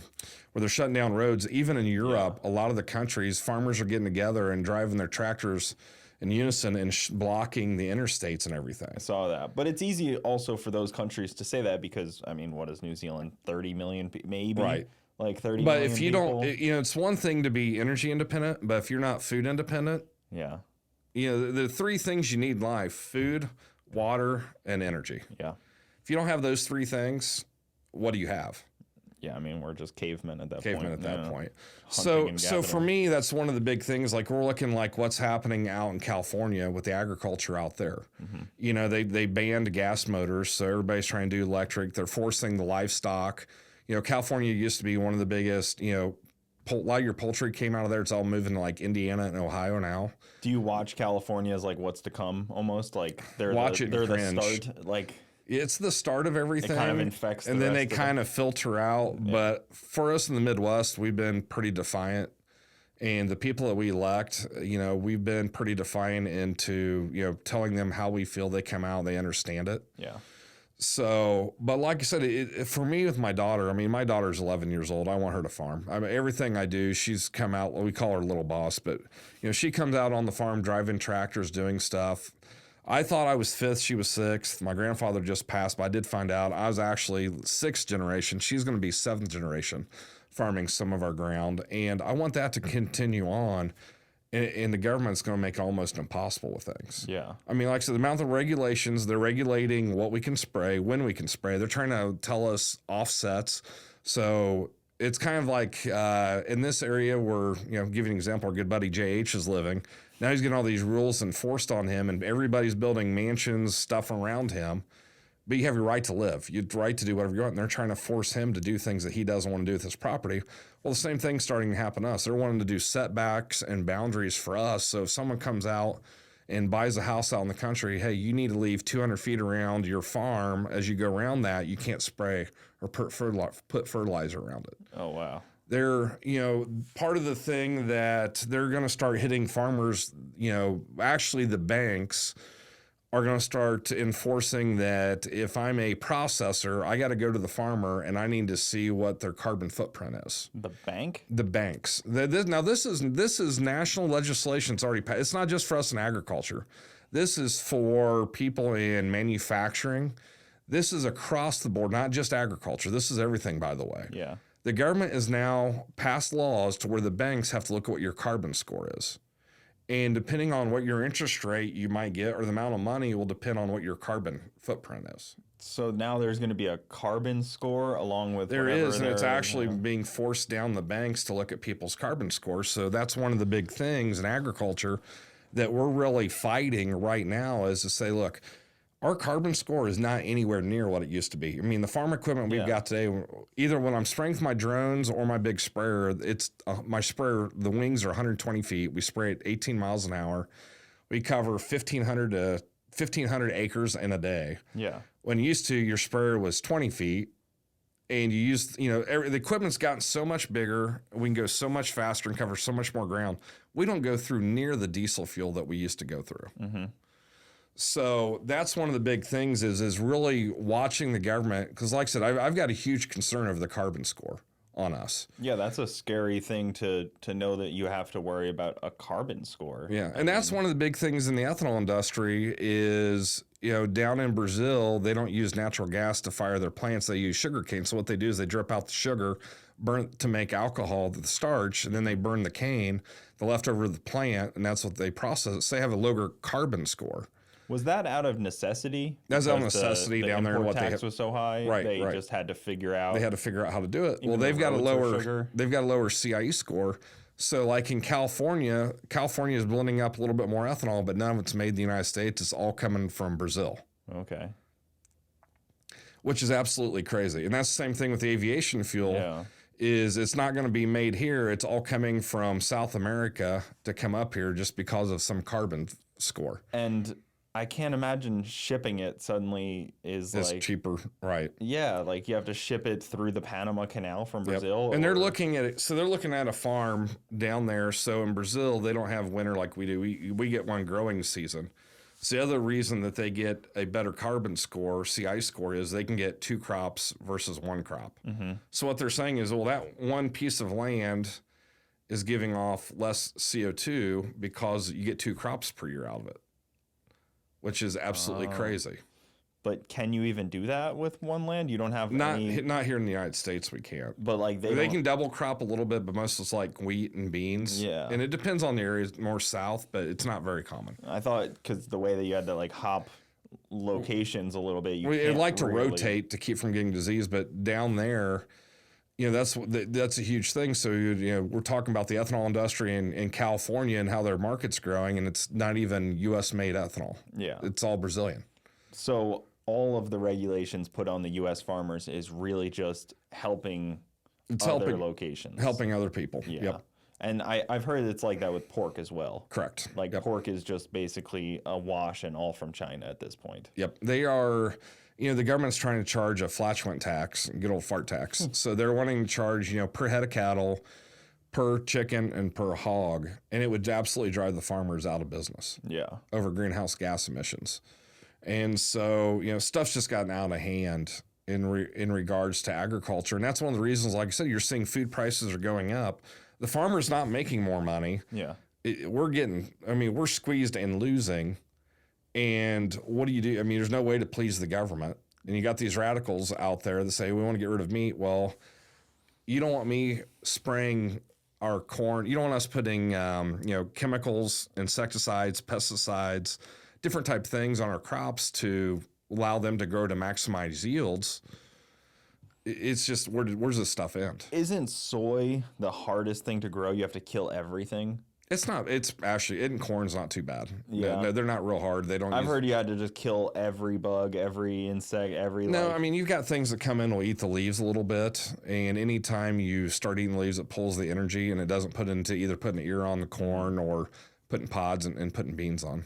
they're shutting down roads, even in Europe, a lot of the countries, farmers are getting together and driving their tractors in unison and blocking the interstates and everything. I saw that. But it's easy also for those countries to say that because, I mean, what is New Zealand? 30 million, maybe? Right. Like 30 But million if you people? don't, it's one thing to be energy independent, but if you're not food independent, Yeah. the three things you need in life: food, water, and energy. Yeah. If you don't have those three things, what do you have? Yeah, I mean, we're just cavemen at that point. Cavemen at that Yeah. point. Hunting So and for gathering. me, that's one of the big things. Like we're looking like what's happening out in California with the agriculture out there. They banned gas motors, so everybody's trying to do electric. They're forcing the livestock. California used to be one of the biggest. A lot of your poultry came out of there. It's all moving to like Indiana and Ohio now. Do you watch California as like what's to come almost? Like they're Watch it and they're the cringe. start. Like It's the start of everything. kind of infects the and then rest they of them. kind of filter out. But for us in the Midwest, we've been pretty defiant. And the people that we elect, we've been pretty defiant into, telling them how we feel. They come out, they understand it. yeah. So, but like I said, for me with my daughter, I mean, my daughter's 11 years old. I want her to farm. I mean, everything I do, she's come out, we call her little boss, but, she comes out on the farm, driving tractors, doing stuff. I thought I was fifth, she was sixth. My grandfather just passed, but I did find out I was actually sixth generation. She's going to be seventh generation farming some of our ground. And I want that to continue on. And the government's going to make it almost impossible with things. Yeah. I mean, like I said, the amount of regulations, they're regulating what we can spray, when we can spray. They're trying to tell us offsets. So it's kind of like in this area where, give you an example, our good buddy JH is living. Now he's getting all these rules enforced on him, and everybody's building mansions, stuff around him. but you have your right to live. You have the right to do whatever you want. And they're trying to force him to do things that he doesn't want to do with his property. Well, the same thing's starting to happen to us. They're wanting to do setbacks and boundaries for us. So if someone comes out and buys a house out in the country, hey, you need to leave 200 feet around your farm. As you go around that, you can't spray or put fertilizer around it. Oh, wow. They're, part of the thing that they're going to start hitting farmers, actually the banks are going to start enforcing that if I'm a processor, I got to go to the farmer and I need to see what their carbon footprint is. The bank? The banks. Now, this is national legislation. It's already passed. It's not just for us in agriculture. This is for people in manufacturing. This is across the board, not just agriculture. This is everything, by the way. Yeah. The government has now passed laws to where the banks have to look at what your carbon score is. And depending on what your interest rate you might get or the amount of money will depend on what your carbon footprint is. So now there's going to be a carbon score along with There is, and it's actually being forced down the banks to look at people's carbon scores. So that's one of the big things in agriculture that we're really fighting right now is to say, look, our carbon score is not anywhere near what it used to be. I mean, the farm equipment we've got today, either when I'm spraying with my drones or my big sprayer, it's my sprayer, the wings are 120 feet. We spray at 18 miles an hour. We cover 1,500 acres in a day. Yeah. When used to, your sprayer was 20 feet. And you use, the equipment's gotten so much bigger. We can go so much faster and cover so much more ground. We don't go through near the diesel fuel that we used to go through. Mm-hmm. So that's one of the big things is really watching the government. Because like I said, I've got a huge concern over the carbon score on us. Yeah, that's a scary thing to know that you have to worry about a carbon score. Yeah, and that's one of the big things in the ethanol industry is, down in Brazil, they don't use natural gas to fire their plants. They use sugarcane. So what they do is they drip out the sugar, burn to make alcohol, the starch, and then they burn the cane, the leftover of the plant, and that's what they process. So they have a lower carbon score. Was that out of necessity? That's out of necessity down there. What tax was so high, right? They just had to figure out. They had to figure out how to do it. Well, they've got a lower CIE score. So, like in California is blending up a little bit more ethanol, but none of it's made in the United States. It's all coming from Brazil. Okay. Which is absolutely crazy, and that's the same thing with the aviation fuel. Yeah. Is it's not going to be made here. It's all coming from South America to come up here just because of some carbon score. And I can't imagine shipping it suddenly is like cheaper, right? Yeah, like you have to ship it through the Panama Canal from Brazil. And they're looking at it. So they're looking at a farm down there. So in Brazil, they don't have winter like we do. We get one growing season. So the other reason that they get a better carbon score, CI score, is they can get 2 crops versus 1 crop. Mm-hmm. So what they're saying is, well, that one piece of land is giving off less CO2 because you get 2 crops per year out of it, which is absolutely crazy. But can you even do that with one land? You don't have not here in the United States. We can't. But like they can double crop a little bit, but most it's like wheat and beans. Yeah, and it depends on the areas more south, but it's not very common. I thought because the way that you had to like hop locations a little bit, I'd like to rotate to keep from getting disease, but down there, that's a huge thing. So we're talking about the ethanol industry in California and how their market's growing, and it's not even U.S. made ethanol. Yeah, it's all Brazilian. So all of the regulations put on the U.S. farmers is really just helping locations. Helping other people. Yeah. Yep. And I've heard it's like that with pork as well. Correct. Like pork is just basically a wash and all from China at this point. Yep. They are, the government's trying to charge a flatulent tax, good old fart tax. So they're wanting to charge, per head of cattle, per chicken, and per hog. And it would absolutely drive the farmers out of business. Yeah. Over greenhouse gas emissions. And so, stuff's just gotten out of hand in regards to agriculture. And that's one of the reasons, like I said, you're seeing food prices are going up. The farmer's not making more money. Yeah. We're squeezed and losing. And what do you do? There's no way to please the government. And you got these radicals out there that say, we want to get rid of meat. Well, you don't want me spraying our corn. You don't want us putting, chemicals, insecticides, pesticides, different type of things on our crops to allow them to grow to maximize yields. It's just, where does this stuff end? Isn't soy the hardest thing to grow? You have to kill everything. It's not. It's actually, and corn's not too bad. Yeah. No, they're not real hard. They don't. I've heard you had to just kill every bug, every insect, every. No, I mean, you've got things that come in will eat the leaves a little bit, and anytime you start eating leaves, it pulls the energy, and it doesn't put into either putting an ear on the corn or putting pods and putting beans on.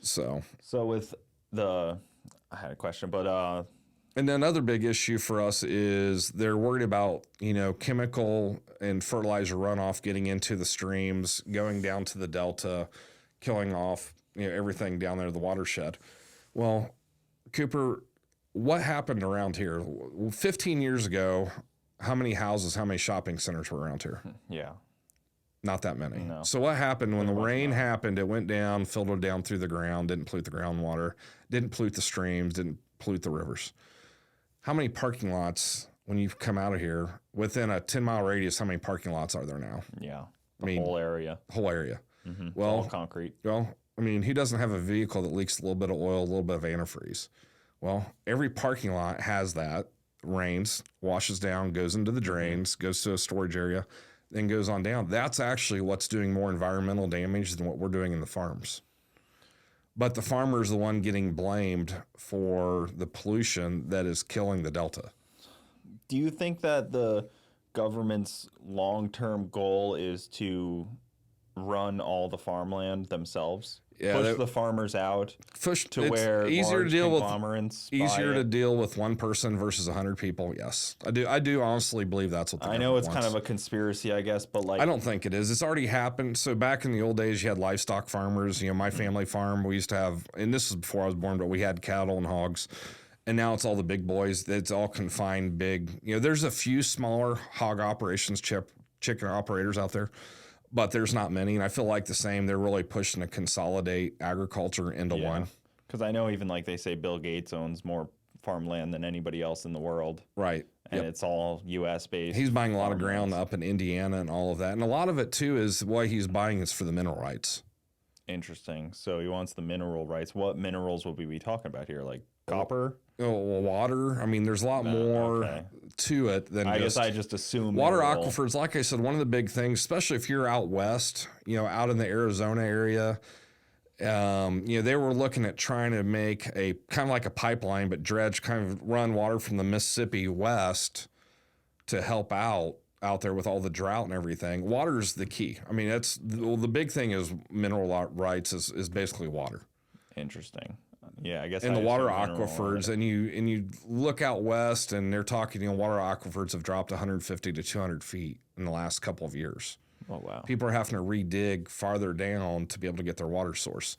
So with I had a question, but and then another big issue for us is they're worried about, chemical and fertilizer runoff getting into the streams, going down to the delta, killing off, everything down there, the watershed. Well, Cooper, what happened around here? 15 years ago, how many houses, how many shopping centers were around here? yeah, Not that many. No. So what happened when the rain happened? It went down, filtered down through the ground, didn't pollute the groundwater, didn't pollute the streams, didn't pollute the rivers. How many parking lots, when you come out of here, within a 10-mile radius, how many parking lots are there now? yeah, Whole area, Well, all concrete. Well, who doesn't have a vehicle that leaks a little bit of oil, a little bit of antifreeze? Well, every parking lot has that. Rains, washes down, goes into the drains, goes to a storage area, then goes on down. That's actually what's doing more environmental damage than what we're doing in the farms. But the farmer is the one getting blamed for the pollution that is killing the delta. Do you think that the government's long-term goal is to run all the farmland themselves? Yeah, push the farmers out to it's where easier large to deal conglomerates with buy it. to deal with one person versus 100 people. Yes, I do honestly believe that's what the I know it's government kind of a conspiracy, I guess, but like I don't think it is. It's already happened. So back in the old days, you had livestock farmers. My family farm, we used to have, and this is before I was born, but we had cattle and hogs. And now it's all the big boys. It's all confined big. There's a few smaller hog operations, chicken operators out there, but there's not many. And I feel like the same. They're really pushing to consolidate agriculture into one. Because I know even like they say Bill Gates owns more farmland than anybody else in the world. Right. And it's all U.S. based. He's buying a lot of ground up in Indiana and all of that. And a lot of it, too, is why he's buying is for the mineral rights. Interesting. So he wants the mineral rights. What minerals will we be talking about here? Like copper? Water. I mean, there's a lot more to it than I guess I just assume water aquifers. Like I said, one of the big things, especially if you're out west, out in the Arizona area, they were looking at trying to make a kind of like a pipeline, but dredge, kind of run water from the Mississippi west to help out there with all the drought and everything. Water is the key. I mean, that's the big thing is mineral rights is basically water. Interesting. Yeah, I guess. And the water aquifers, and you look out west, and they're talking. Water aquifers have dropped 150 to 200 feet in the last couple of years. Oh wow! People are having to redig farther down to be able to get their water source.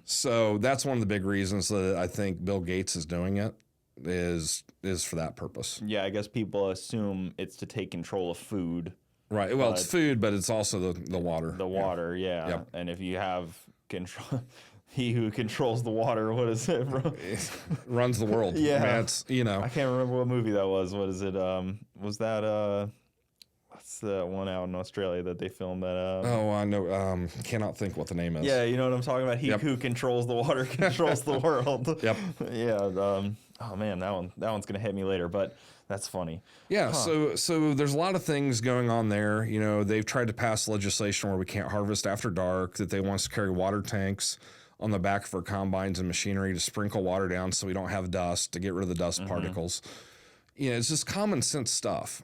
So that's one of the big reasons that I think Bill Gates is doing it is for that purpose. Yeah, I guess people assume it's to take control of food. Right. Well, it's food, but it's also the water. The water, yeah. Yep. And if you have control. He who controls the water, what is it, bro? Runs the world. Yeah. Man, it's, I can't remember what movie that was. What is it? Was that, what's the one out in Australia that they filmed that? Oh, I know. Cannot think what the name is. Yeah, you know what I'm talking about? He who controls the water controls the world. Yep. Yeah. Oh, man, that one's going to hit me later, but that's funny. Yeah, so there's a lot of things going on there. They've tried to pass legislation where we can't harvest after dark, that they want us to carry water tanks on the back of our combines and machinery to sprinkle water down so we don't have dust, to get rid of the dust particles. It's just common sense stuff.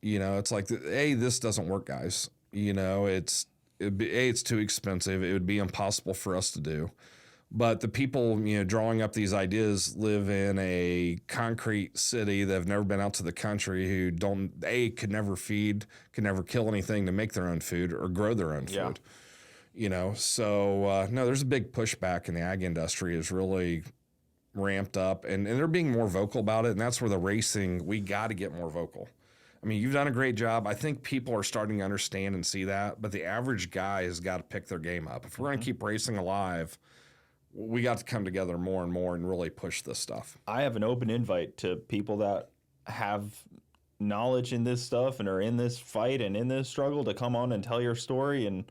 It's like, this doesn't work, guys. It's too expensive. It would be impossible for us to do. But the people, drawing up these ideas live in a concrete city that have never been out to the country, who could never feed, could never kill anything to make their own food or grow their own food. So there's a big pushback in the ag industry is really ramped up, and they're being more vocal about it. And that's where the racing, we got to get more vocal. I mean, you've done a great job. I think people are starting to understand and see that, but the average guy has got to pick their game up. If we're going to keep racing alive, we got to come together more and more and really push this stuff. I have an open invite to people that have knowledge in this stuff and are in this fight and in this struggle to come on and tell your story, and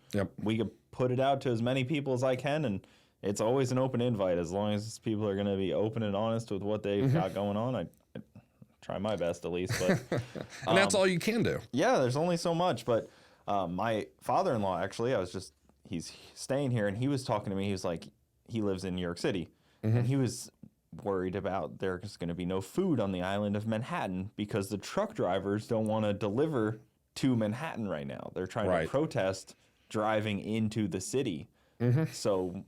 we could put it out to as many people as I can. And it's always an open invite as long as people are going to be open and honest with what they've got going on. I try my best at least, but and that's all you can do. Yeah, there's only so much, but My father-in-law, actually, he's staying here, and he was talking to me. He was like, he lives in New York City, and he was worried about there's going to be no food on the island of Manhattan because the truck drivers don't want to deliver to Manhattan right now. They're trying to protest driving into the city. So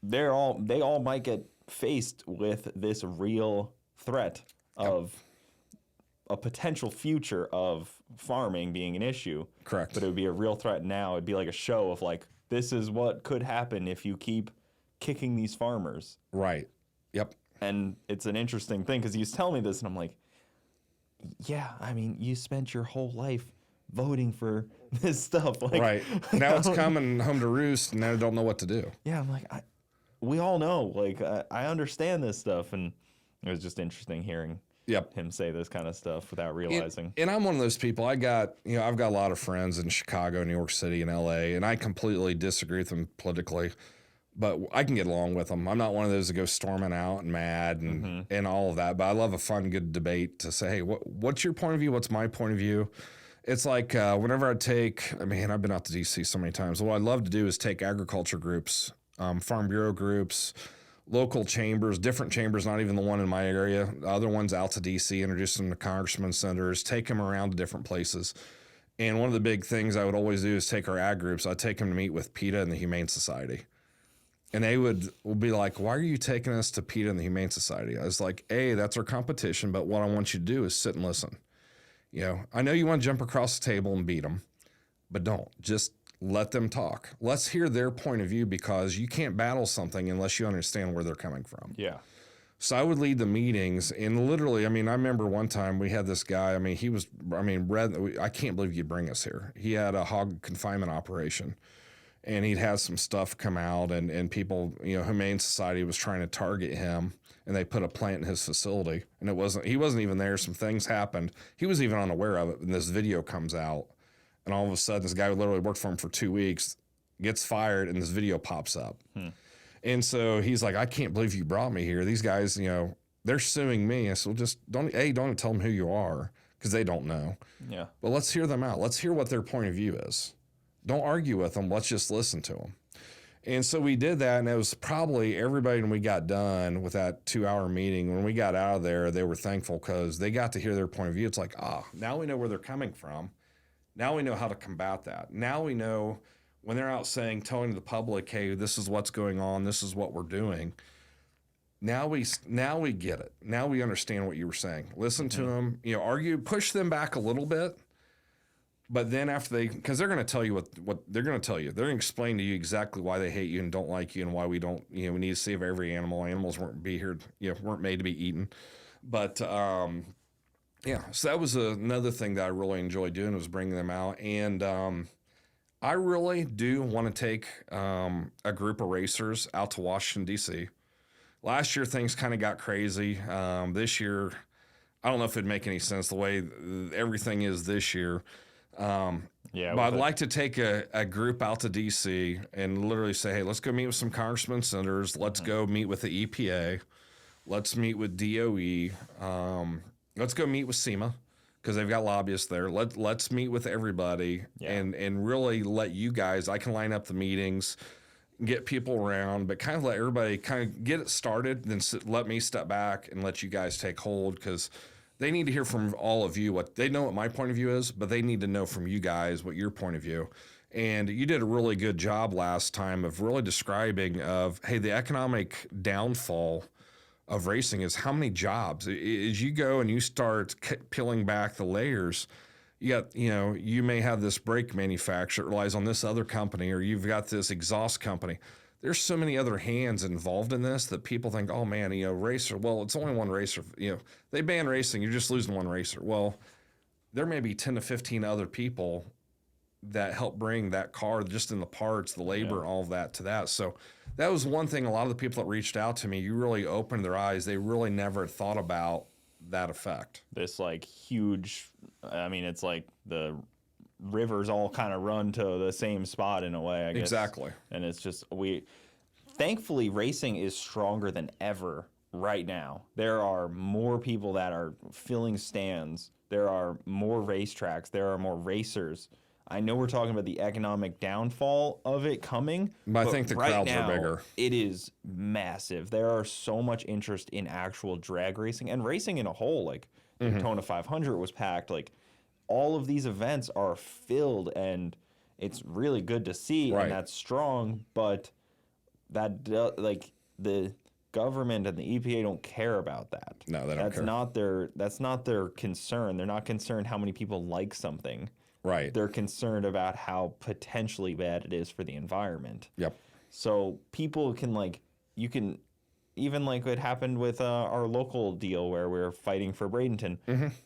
they all might get faced with this real threat of a potential future of farming being an issue. Correct. But it would be a real threat now. It'd be like a show of like, this is what could happen if you keep kicking these farmers. Right. Yep. And it's an interesting thing because he was telling me this, and I'm like, yeah, I mean, you spent your whole life voting for this stuff. Like, right. Now it's coming home to roost, and now I don't know what to do. Yeah, I'm like, we all know. Like, I understand this stuff, and it was just interesting hearing him say this kind of stuff without realizing. And I'm one of those people. I've got a lot of friends in Chicago, New York City, and LA, and I completely disagree with them politically. But I can get along with them. I'm not one of those that go storming out and mad and all of that. But I love a fun, good debate to say, hey, what's your point of view? What's my point of view? It's like whenever I've been out to D.C. so many times. What I'd love to do is take agriculture groups, Farm Bureau groups, local chambers, different chambers, not even the one in my area, other ones out to D.C., introduce them to congressmen, senators, take them around to different places. And one of the big things I would always do is take our ag groups. I'd take them to meet with PETA and the Humane Society. And they would be like, why are you taking us to PETA and the Humane Society? I was like, that's our competition, but what I want you to do is sit and listen. I know you want to jump across the table and beat them, but don't. Just let them talk. Let's hear their point of view because you can't battle something unless you understand where they're coming from. Yeah. So I would lead the meetings, and literally, I remember one time we had this guy, I can't believe you'd bring us here. He had a hog confinement operation. And he'd had some stuff come out, and people, Humane Society was trying to target him, and they put a plant in his facility, and he wasn't even there. Some things happened. He was even unaware of it, and this video comes out, and all of a sudden, this guy who literally worked for him for 2 weeks gets fired, and this video pops up. And so he's like, I can't believe you brought me here. These guys, they're suing me. I said, well, just don't tell them who you are, because they don't know. Yeah. But let's hear them out. Let's hear what their point of view is. Don't argue with them. Let's just listen to them. And so we did that, and it was probably everybody when we got done with that 2-hour meeting. When we got out of there, they were thankful because they got to hear their point of view. It's like, now we know where they're coming from. Now we know how to combat that. Now we know when they're out telling the public, hey, this is what's going on. This is what we're doing. Now we get it. Now we understand what you were saying. Listen to them, argue, push them back a little bit. But then because they're going to tell you what they're going to tell you. They're going to explain to you exactly why they hate you and don't like you and why we don't, we need to save every animal. Animals weren't made to be eaten. But, so that was another thing that I really enjoyed doing was bringing them out. And I really do want to take a group of racers out to Washington, D.C. Last year, things kind of got crazy. This year, I don't know if it'd make any sense the way everything is this year. But I'd like to take a group out to D.C. and literally say, hey, let's go meet with some congressmen, senators. Let's go meet with the EPA. Let's meet with DOE. Let's go meet with SEMA because they've got lobbyists there. Let's meet with everybody and really let you guys, I can line up the meetings, get people around, but kind of let everybody kind of get it started, then let me step back and let you guys take hold because they need to hear from all of you what they know what my point of view is, but they need to know from you guys what your point of view. And you did a really good job last time of really describing hey, the economic downfall of racing is how many jobs. As you go and you start peeling back the layers, you may have this brake manufacturer that relies on this other company, or you've got this exhaust company. There's so many other hands involved in this that people think, oh man, racer. Well, it's only one racer. They ban racing. You're just losing one racer. Well, there may be 10 to 15 other people that help bring that car just in the parts, the labor, all of that to that. So that was one thing. A lot of the people that reached out to me, you really opened their eyes. They really never thought about that effect. This huge, it's like the rivers all kind of run to the same spot in a way, I guess. Exactly. And it's just, thankfully, racing is stronger than ever right now. There are more people that are filling stands. There are more racetracks. There are more racers. I know we're talking about the economic downfall of it coming, But I think the crowds now, are bigger. It is massive. There are so much interest in actual drag racing and racing in a whole. Like Daytona 500 was packed. Like all of these events are filled, and it's really good to see, Right. and that's strong. But like the government and the EPA don't care about that. No, they don't care. That's not their concern. They're not concerned how many people like something. Right. They're concerned about how potentially bad it is for the environment. Yep. So people can you can, even like what happened with our local deal where we were fighting for Bradenton.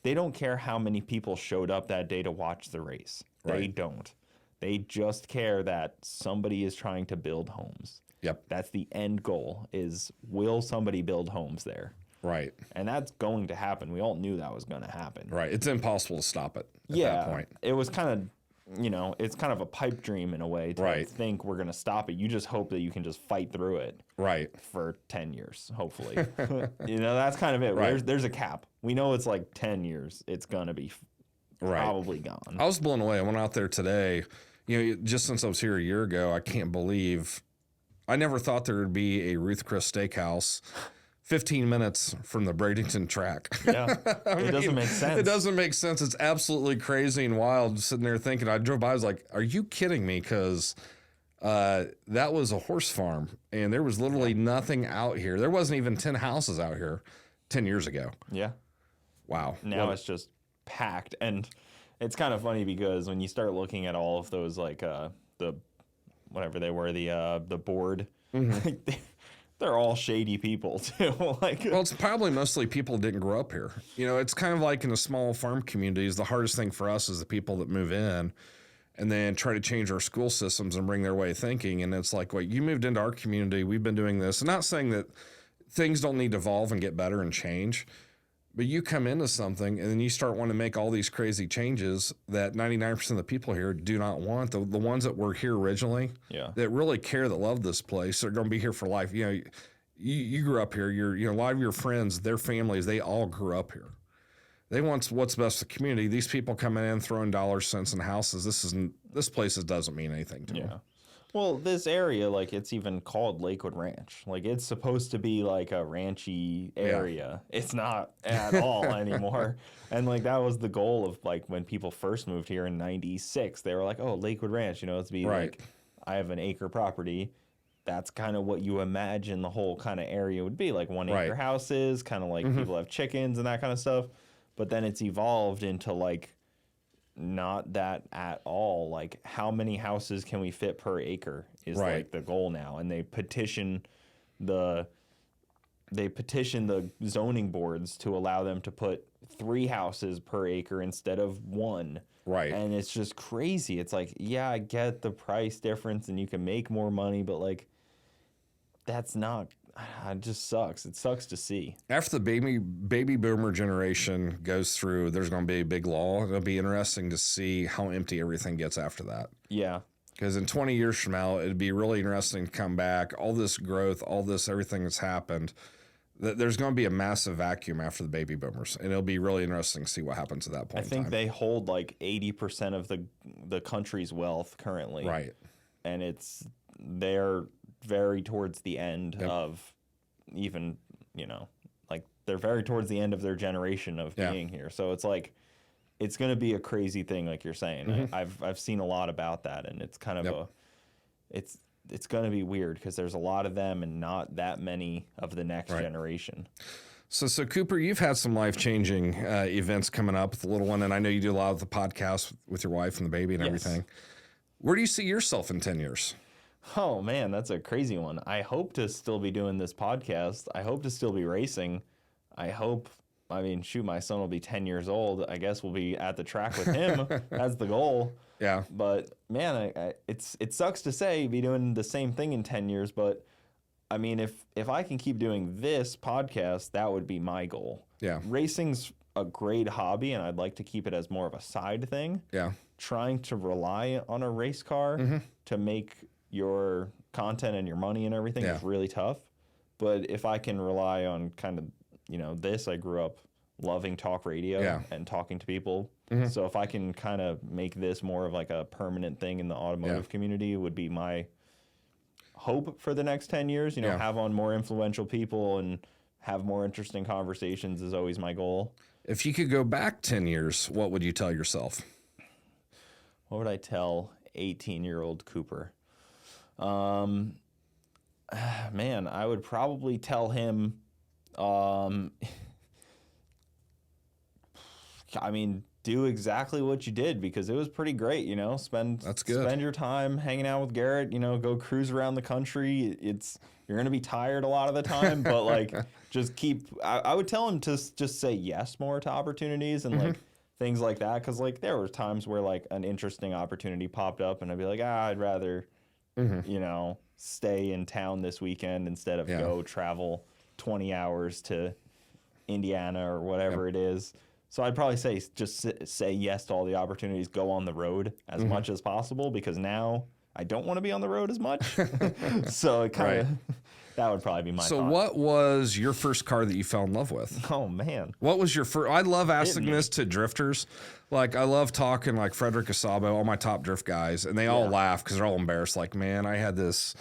They don't care how many people showed up that day to watch the race. They Right. don't. They just care that somebody is trying to build homes. Yep. That's the end goal, is will somebody build homes there? Right. And that's going to happen. We all knew that was going to happen. Right. It's impossible to stop it at that point. It was kind of, it's kind of a pipe dream in a way to Right. think we're going to stop it. You just hope that you can just fight through it Right. for 10 years, hopefully. That's kind of it. Right. There's a cap. We know it's like 10 years. It's going to be Right. probably gone. I was blown away. I went out there today. Just since I was here a year ago, I can't believe. I never thought there would be a Ruth Chris Steakhouse 15 minutes from the Bradenton track. Yeah. It doesn't make sense. It doesn't make sense. It's absolutely crazy and wild. Sitting there thinking, I drove by, I was like, are you kidding me? Because that was a horse farm, and there was literally nothing out here. There wasn't even 10 houses out here 10 years ago. Yeah. Wow. Now it's just packed. And it's kind of funny because when you start looking at all of those, the whatever they were, the board, they're all shady people too. Well, it's probably mostly people who didn't grow up here. It's kind of like in the small farm communities, the hardest thing for us is the people that move in and then try to change our school systems and bring their way of thinking. And it's like, you moved into our community, we've been doing this. I'm not saying that things don't need to evolve and get better and change, but you come into something and then you start wanting to make all these crazy changes that 99% of the people here do not want. The ones that were here originally, that really care, that love this place, are going to be here for life. You grew up here. A lot of your friends, their families, they all grew up here. They want what's best for the community. These people coming in throwing dollars, cents, and houses. This place doesn't mean anything to them. Well, this area, it's even called Lakewood Ranch. It's supposed to be like a ranchy area. Yeah. It's not at all anymore. And that was the goal of when people first moved here in '96. They were like, oh, Lakewood Ranch, it's be right. I have an acre property. That's kind of what you imagine the whole kind of area would be, 1 acre houses, kind of people have chickens and that kind of stuff. But then it's evolved into not that at all. How many houses can we fit per acre is the goal now. And they petition the zoning boards to allow them to put 3 houses per acre instead of 1. Right. And it's just crazy. It's I get the price difference and you can make more money, but that's not, it just sucks. It sucks to see. After the baby boomer generation goes through, there's going to be a big lull. It'll be interesting to see how empty everything gets after that. Yeah. Because in 20 years from now, it'd be really interesting to come back. All this growth, everything that's happened, there's going to be a massive vacuum after the baby boomers. And it'll be really interesting to see what happens at that point I think they hold 80% of the country's wealth currently. Right. And they're very towards the end of even, they're very towards the end of their generation of being here. So it's it's going to be a crazy thing, like you're saying. I've seen a lot about that, and it's kind of it's going to be weird because there's a lot of them and not that many of the next generation. So Cooper, you've had some life-changing events coming up with the little one, and I know you do a lot of the podcasts with your wife and the baby and everything. Where do you see yourself in 10 years? Oh, man, that's a crazy one. I hope to still be doing this podcast. I hope to still be racing. My son will be 10 years old. I guess we'll be at the track with him. That's the goal. Yeah. But, man, it sucks to say be doing the same thing in 10 years. But, if I can keep doing this podcast, that would be my goal. Yeah. Racing's a great hobby, and I'd like to keep it as more of a side thing. Yeah. Trying to rely on a race car to make your content and your money and everything is really tough. But if I can rely on kind of, this, I grew up loving talk radio and talking to people. So if I can kind of make this more of like a permanent thing in the automotive community, would be my hope for the next 10 years. You know, have on more influential people and have more interesting conversations is always my goal. If you could go back 10 years, what would you tell yourself? What would I tell 18-year-old Cooper? Man, I would probably tell him, I mean, do exactly what you did, because it was pretty great, you know. Spend your time hanging out with Garrett, you know, go cruise around the country. You're gonna be tired a lot of the time, but like just I would tell him to just say yes more to opportunities and like things like that, because like there were times where like an interesting opportunity popped up and I'd be like, I'd rather you know, stay in town this weekend instead of go travel 20 hours to Indiana or whatever it is. So I'd probably say just say yes to all the opportunities, go on the road as much as possible, because now I don't want to be on the road as much. So it kind of, that would probably be my thought. What was your first car that you fell in love with? Oh, man. What was your first? I love asking this to drifters. Like, I love talking like Frederick Asabo, all my top drift guys, and they all laugh because they're all embarrassed. Like, man, I had this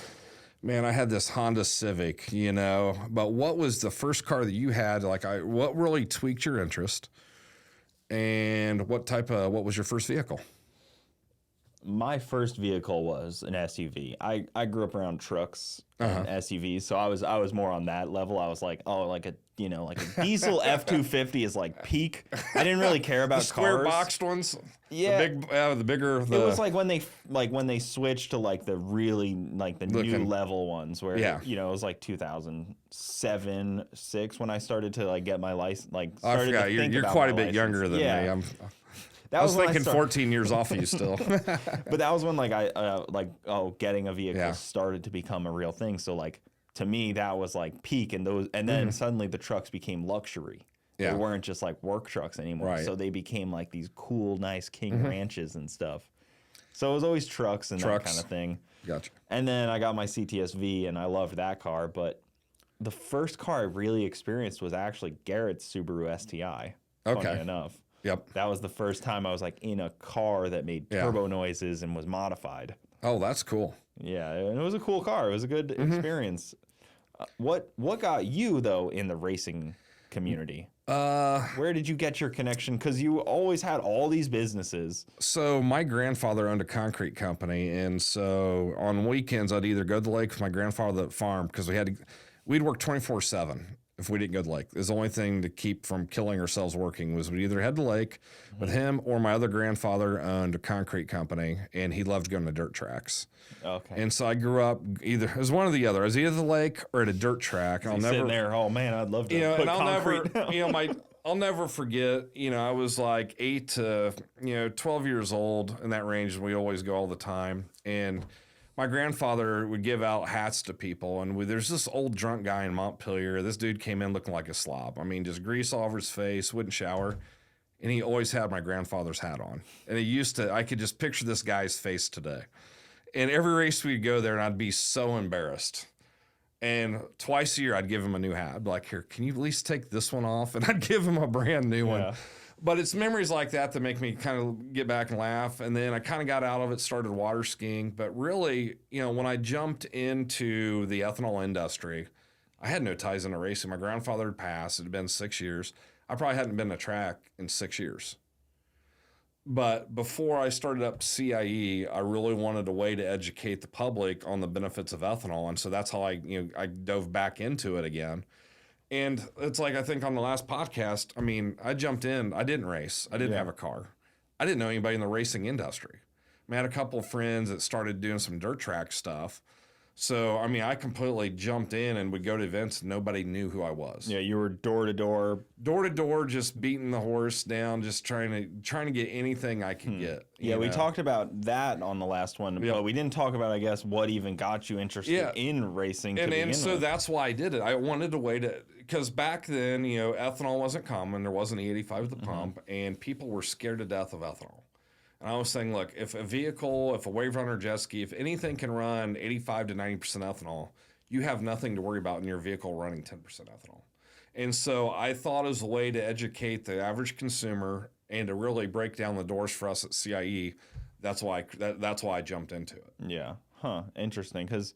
Honda Civic, you know. But what was the first car that you had? Like, what really tweaked your interest? And what was your first vehicle? My first vehicle was an SUV. I grew up around trucks and SUVs, so I was more on that level. I was like, like a diesel F-250 is like peak. I didn't really care about the square cars. boxed ones. Yeah, the bigger. It was like when they switched to like the really like the new level ones, where you know, it was like 2007, 6 when I started to like get my license. Like, I forgot you're quite a bit younger than me. I was thinking 14 years off of you still. But that was when like getting a vehicle started to become a real thing. So like to me that was like peak, and then suddenly the trucks became luxury. They weren't just like work trucks anymore. Right. So they became like these cool, nice King Ranches and stuff. So it was always trucks and that kind of thing. Gotcha. And then I got my CTSV and I loved that car. But the first car I really experienced was actually Garrett's Subaru STI. Funny enough. Yep. That was the first time I was like in a car that made turbo noises and was modified. Oh, that's cool. Yeah, and it was a cool car. It was a good experience. What got you though in the racing community? Where did you get your connection? Because you always had all these businesses. So my grandfather owned a concrete company, and so on weekends I'd either go to the lake with my grandfather at the farm, because we'd work 24/7. If we didn't go to the lake, the only thing to keep from killing ourselves working was we'd either head to the lake with him, or my other grandfather owned a concrete company and he loved going to dirt tracks. Okay. And so I grew up it was one or the other. I was either at the lake or at a dirt track. I'll never sitting there. Oh man, I'd love to. Put concrete. I'll never forget. I was like 8 to 12 years old in that range, and we always go all the time. And my grandfather would give out hats to people, and there's this old drunk guy in Montpelier. This dude came in looking like a slob. I mean, just grease all over his face, wouldn't shower, and he always had my grandfather's hat on. And I could just picture this guy's face today. And every race we'd go there, and I'd be so embarrassed. And twice a year, I'd give him a new hat. I'd be like, here, can you at least take this one off? And I'd give him a brand new one. But it's memories like that that make me kind of get back and laugh. And then I kind of got out of it, started water skiing. But really, when I jumped into the ethanol industry, I had no ties into racing. My grandfather had passed. It had been 6 years. I probably hadn't been to track in 6 years. But before I started up CIE, I really wanted a way to educate the public on the benefits of ethanol. And so that's how I dove back into it again. And it's like, I think on the last podcast, I mean, I jumped in. I didn't race. I didn't have a car. I didn't know anybody in the racing industry. I had a couple of friends that started doing some dirt track stuff. So, I mean, I completely jumped in and would go to events and nobody knew who I was. Yeah, you were door to door. Door to door, just beating the horse down, just trying to get anything I could get. Yeah, we talked about that on the last one, but we didn't talk about, I guess, what even got you interested in racing. And so that's why I did it. I wanted a way to, because back then, ethanol wasn't common. There wasn't E85 at the pump, and people were scared to death of ethanol. And I was saying, look, if a wave runner jet ski, if anything can run 85 to 90% ethanol, you have nothing to worry about in your vehicle running 10% ethanol. And so I thought as a way to educate the average consumer and to really break down the doors for us at CIE, that's why I jumped into it. Yeah. Huh. Interesting. Because,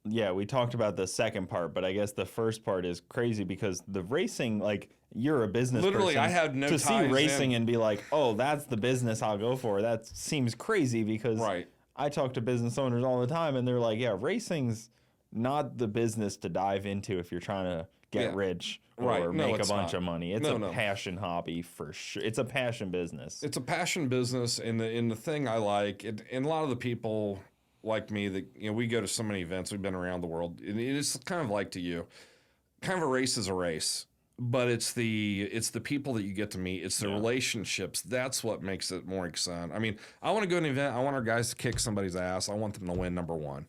yeah, we talked about the second part, but I guess the first part is crazy because the racing, like, you're a business Literally, person. I had no to see ties racing in. and be like, oh, that's the business I'll go for. That seems crazy because Right. I talk to business owners all the time and they're like, yeah, racing's not the business to dive into if you're trying to get rich or Right. No, make a it's bunch not. of money. It's No, a no. passion hobby for sure. It's a passion business. It's a passion business, and the thing I like, and a lot of the people like me that we go to so many events, we've been around the world, and it's kind of like to you, kind of a race is a race, but it's the people that you get to meet, it's the relationships. That's what makes it more exciting. I mean, I want to go to an event, I want our guys to kick somebody's ass, I want them to win number one.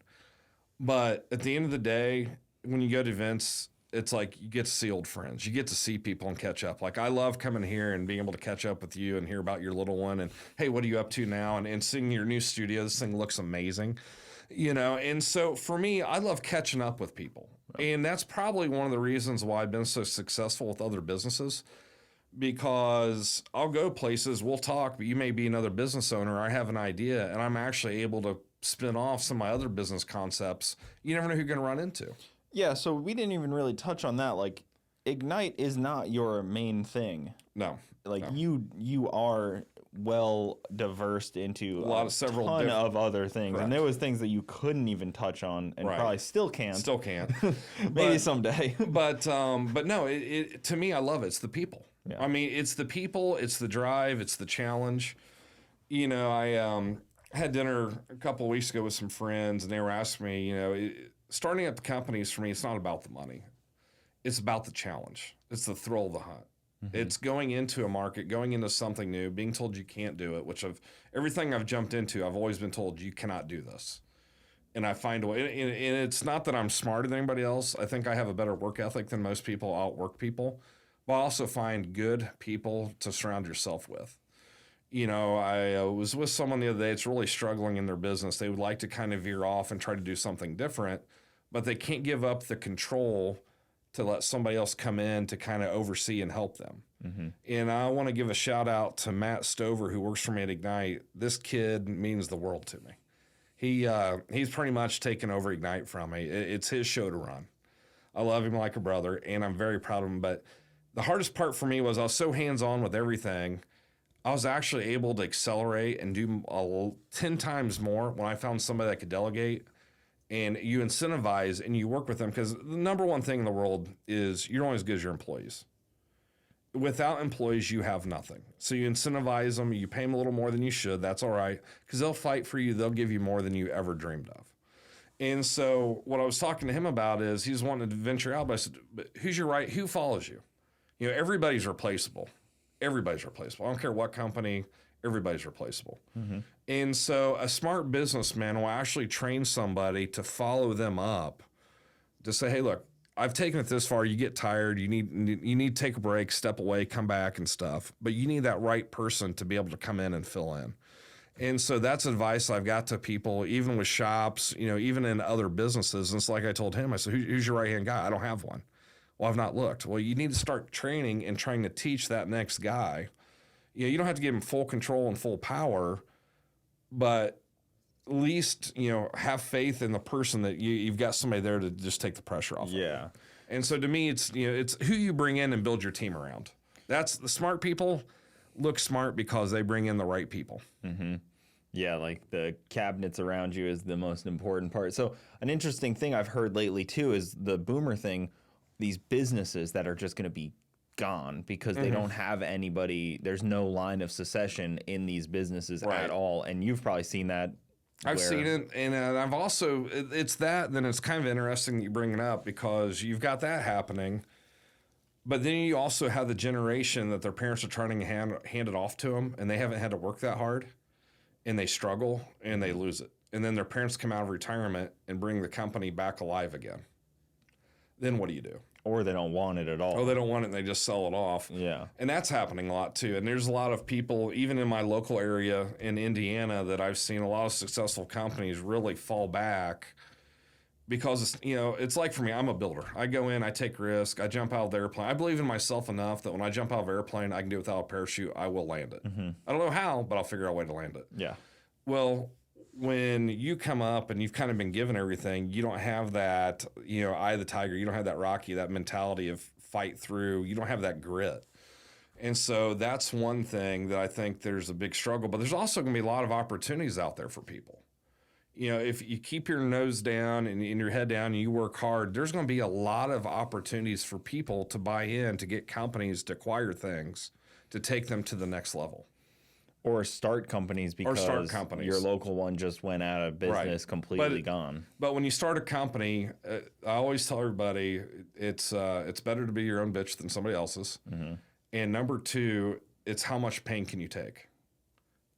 But at the end of the day, when you go to events, it's like you get to see old friends. You get to see people and catch up. Like I love coming here and being able to catch up with you and hear about your little one and, hey, what are you up to now? And seeing your new studio. This thing looks amazing, And so for me, I love catching up with people. And that's probably one of the reasons why I've been so successful with other businesses, because I'll go places, we'll talk, but you may be another business owner. I have an idea and I'm actually able to spin off some of my other business concepts. You never know who you're going to run into. Yeah, so we didn't even really touch on that. Like, Ignite is not your main thing. No. Like, no. you are well diversed into several ton of other things. Correct. And there was things that you couldn't even touch on and probably still can't. Still can't. Maybe someday. But no, it to me, I love it. It's the people. Yeah. I mean, it's the people, it's the drive, it's the challenge. I had dinner a couple of weeks ago with some friends, and they were asking me, starting up companies for me, it's not about the money. It's about the challenge. It's the thrill of the hunt. Mm-hmm. It's going into a market, going into something new, being told you can't do it, which everything I've jumped into, I've always been told you cannot do this. And I find a way, and it's not that I'm smarter than anybody else. I think I have a better work ethic than most people, outwork people, but I also find good people to surround yourself with. I was with someone the other day that's really struggling in their business. They would like to kind of veer off and try to do something different, but they can't give up the control to let somebody else come in to kind of oversee and help them. Mm-hmm. And I want to give a shout out to Matt Stover, who works for me at Ignite. This kid means the world to me. He's pretty much taken over Ignite from me. It's his show to run. I love him like a brother, and I'm very proud of him. But the hardest part for me was I was so hands-on with everything. I was actually able to accelerate and do 10 times more when I found somebody that could delegate. And you incentivize and you work with them, because the number one thing in the world is you're only as good as your employees. Without employees, you have nothing. So you incentivize them, you pay them a little more than you should. That's all right, because they'll fight for you. They'll give you more than you ever dreamed of. And so what I was talking to him about is he's wanting to venture out, but I said, but who follows you? Everybody's replaceable. Everybody's replaceable. I don't care what company, everybody's replaceable. Mm-hmm. And so a smart businessman will actually train somebody to follow them up to say, hey, look, I've taken it this far. You get tired. You need to take a break, step away, come back and stuff. But you need that right person to be able to come in and fill in. And so that's advice I've got to people, even with shops, even in other businesses. And it's like I told him, I said, who's your right-hand guy? I don't have one. Well, I've not looked. Well, you need to start training and trying to teach that next guy. You don't have to give him full control and full power, but at least, have faith in the person that you've got somebody there to just take the pressure off. Yeah. Of. And so to me, it's who you bring in and build your team around. That's the smart people look smart because they bring in the right people. Mm-hmm. Yeah, like the cabinets around you is the most important part. So an interesting thing I've heard lately too is the boomer thing, these businesses that are just going to be gone because they don't have anybody. There's no line of succession in these businesses at all. And you've probably seen that. I've seen it. And I've also, it's that, then it's kind of interesting that you bring it up because you've got that happening. But then you also have the generation that their parents are trying to hand it off to them and they haven't had to work that hard and they struggle and they lose it. And then their parents come out of retirement and bring the company back alive again. Then what do you do? Or they don't want it at all. Or they don't want it and they just sell it off. Yeah. And that's happening a lot too. And there's a lot of people, even in my local area in Indiana, that I've seen a lot of successful companies really fall back because it's, it's like for me, I'm a builder. I go in, I take risk, I jump out of the airplane. I believe in myself enough that when I jump out of an airplane, I can do it without a parachute. I will land it. I don't know how, but I'll figure out a way to land it. Yeah. Well, when you come up and you've kind of been given everything, you don't have that, eye of the tiger. You don't have that Rocky, that mentality of fight through. You don't have that grit. And so that's one thing that I think there's a big struggle, but there's also going to be a lot of opportunities out there for people. If you keep your nose down and your head down and you work hard, there's going to be a lot of opportunities for people to buy in, to get companies to acquire things, to take them to the next level. Or start companies because your local one just went out of business, completely gone. But when you start a company, I always tell everybody it's better to be your own bitch than somebody else's. And number two, it's how much pain can you take?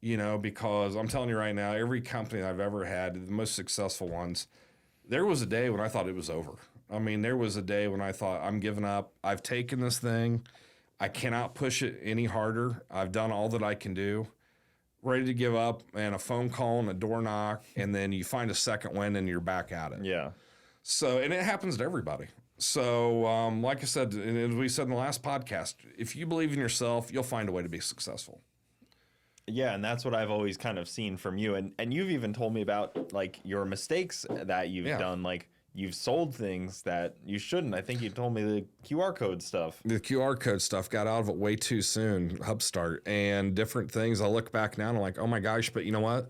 Because I'm telling you right now, every company I've ever had, the most successful ones, there was a day when I thought it was over. I mean, there was a day when I thought, I'm giving up. I've taken this thing. I cannot push it any harder. I've done all that I can do. Ready to give up, and a phone call and a door knock, and then you find a second wind and you're back at it. Yeah. So, and it happens to everybody. So, like I said, and as we said in the last podcast, if you believe in yourself, you'll find a way to be successful. Yeah, and that's what I've always kind of seen from you. And you've even told me about, like, your mistakes that you've done. Like, you've sold things that you shouldn't. I think you told me the QR code stuff. The QR code stuff, got out of it way too soon, Hubstart, and different things. I look back now and I'm like, oh my gosh, but you know what?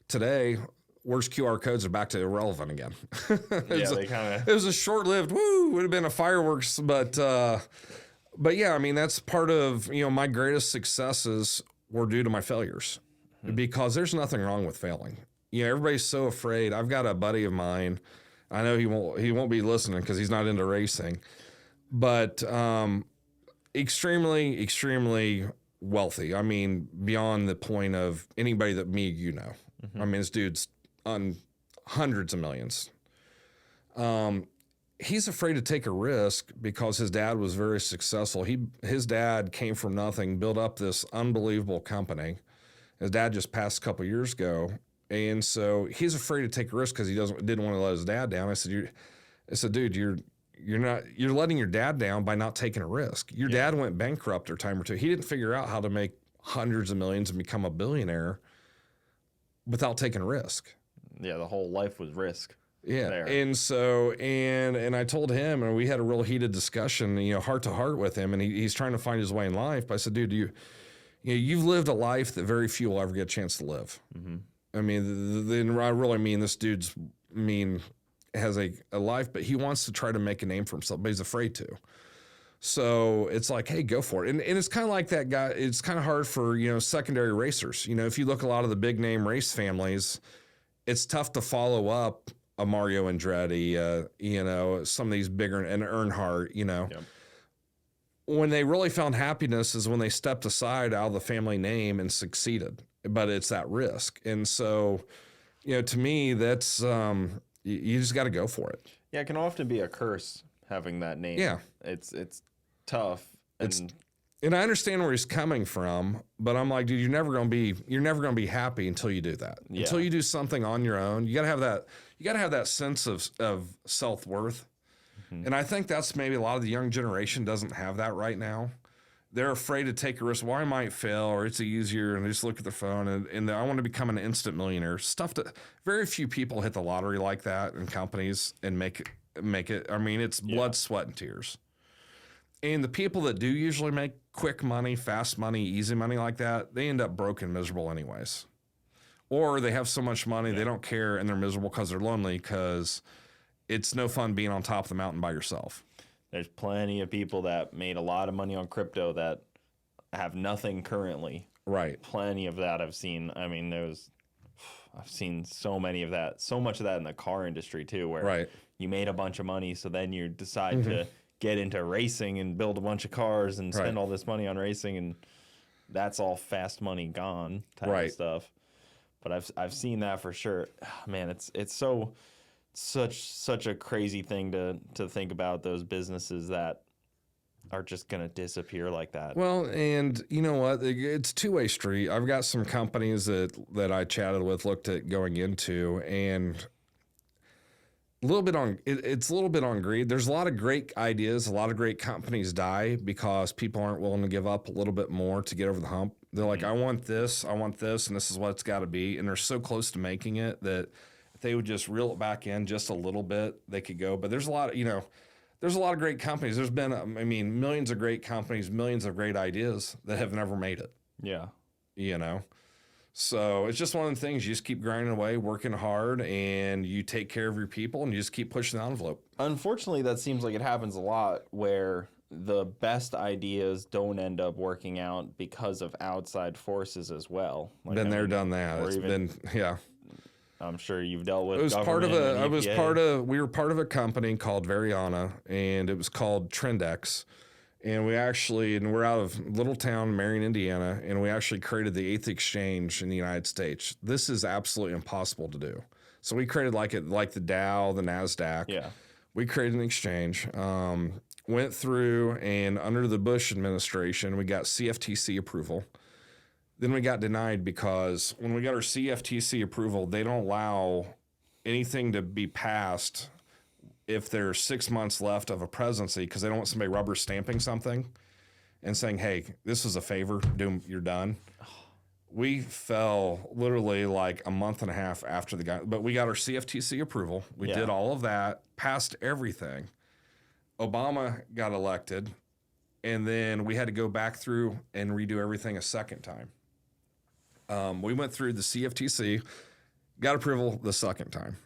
Today, where's QR codes are back to irrelevant again. It was a short-lived, would have been a fireworks, but yeah, I mean, that's part of, my greatest successes were due to my failures, because there's nothing wrong with failing. Everybody's so afraid. I've got a buddy of mine, I know he won't be listening because he's not into racing, but extremely, extremely wealthy. I mean, beyond the point of anybody that I mean, this dude's on hundreds of millions. He's afraid to take a risk because his dad was very successful. His dad came from nothing, built up this unbelievable company. His dad just passed a couple years ago. And so he's afraid to take a risk because he didn't want to let his dad down. I said, dude, you're letting your dad down by not taking a risk. Your dad went bankrupt a time or two. He didn't figure out how to make hundreds of millions and become a billionaire without taking a risk. Yeah, the whole life was risk. Yeah. There. And so, and I told him, and we had a real heated discussion, heart to heart with him, and he's trying to find his way in life. But I said, dude, you've lived a life that very few will ever get a chance to live. I mean, I really mean this dude's has a life, but he wants to try to make a name for himself, but he's afraid to. So it's like, hey, go for it. And it's kind of like that guy. It's kind of hard for, secondary racers. If you look at a lot of the big name race families, it's tough to follow up a Mario Andretti, some of these bigger, and Earnhardt, Yep. When they really found happiness is when they stepped aside out of the family name and succeeded. But it's that risk. And so, to me, that's, you just got to go for it. Yeah, it can often be a curse having that name. Yeah. It's tough. And I understand where he's coming from, but I'm like, dude, you're never going to be happy until you do that. Yeah. Until you do something on your own. You got to have that sense of self-worth. And I think that's maybe a lot of the young generation doesn't have that right now. They're afraid to take a risk. Well, I might fail, or it's easier, and they just look at their phone, and I want to become an instant millionaire. Stuff that very few people hit the lottery like that in companies and make it. I mean, it's blood, sweat, and tears. And the people that do usually make quick money, fast money, easy money like that, they end up broke and miserable anyways. Or they have so much money, they don't care, and they're miserable because they're lonely, because it's no fun being on top of the mountain by yourself. There's plenty of people that made a lot of money on crypto that have nothing currently. Right. Plenty of that I've seen. I mean, I've seen so many of that, so much of that in the car industry too, where you made a bunch of money, so then you decide to get into racing and build a bunch of cars and spend all this money on racing, and that's all fast money gone type of stuff. But I've seen that for sure. Man, it's such a crazy thing to think about, those businesses that are just going to disappear like that. Well, and you know what? It's a two-way street. I've got some companies that I chatted with, looked at going into, and A little bit on it's a little bit on greed. There's a lot of great ideas. A lot of great companies die because people aren't willing to give up a little bit more to get over the hump. They're like, I want this, and this is what it's got to be. And they're so close to making it that if they would just reel it back in just a little bit, they could go. But there's a lot of, there's a lot of great companies. There's been, millions of great companies, millions of great ideas that have never made it. Yeah. So it's just one of the things. You just keep grinding away, working hard, and you take care of your people, and you just keep pushing the envelope. Unfortunately, that seems like it happens a lot where the best ideas don't end up working out because of outside forces as well. Like, Been there, done that. It's been, yeah. I'm sure you've dealt with. It was part of EPA. we were part of a company called Veriana, and it was called Trendex. And we're out of a little town, Marion, Indiana, and we actually created the 8th exchange in the United States. This is absolutely impossible to do. So we created like the Dow, the NASDAQ. Yeah. We created an exchange, went through, and under the Bush administration, we got CFTC approval. Then we got denied because when we got our CFTC approval, they don't allow anything to be passed if there's 6 months left of a presidency, because they don't want somebody rubber stamping something and saying, hey, this is a favor, you're done. We fell literally like a month and a half after the guy, but we got our CFTC approval. We did all of that, passed everything. Obama got elected, and then we had to go back through and redo everything a second time. We went through the CFTC, got approval the second time.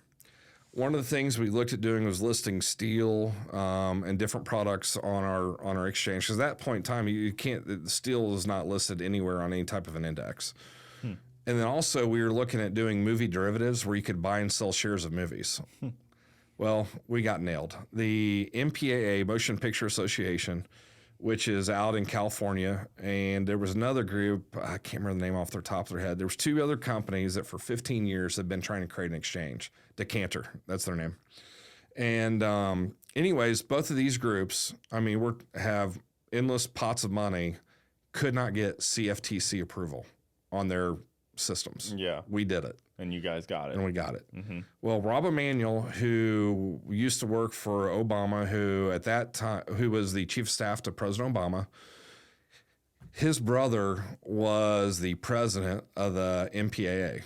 One of the things we looked at doing was listing steel and different products on our exchange. Because at that point in time, you can't. Steel is not listed anywhere on any type of an index. And then also we were looking at doing movie derivatives where you could buy and sell shares of movies. Well, we got nailed. The MPAA, Motion Picture Association, which is out in California, and there was another group, I can't remember the name off the top of their head. There was 2 other companies that for 15 years have been trying to create an exchange. Decanter, that's their name. And anyways, both of these groups, have endless pots of money, could not get CFTC approval on their systems. Yeah. We did it. And you guys got it. And we got it. Mm-hmm. Well, Rob Emanuel, who used to work for Obama, who at that time, who was the chief of staff to President Obama, his brother was the president of the MPAA.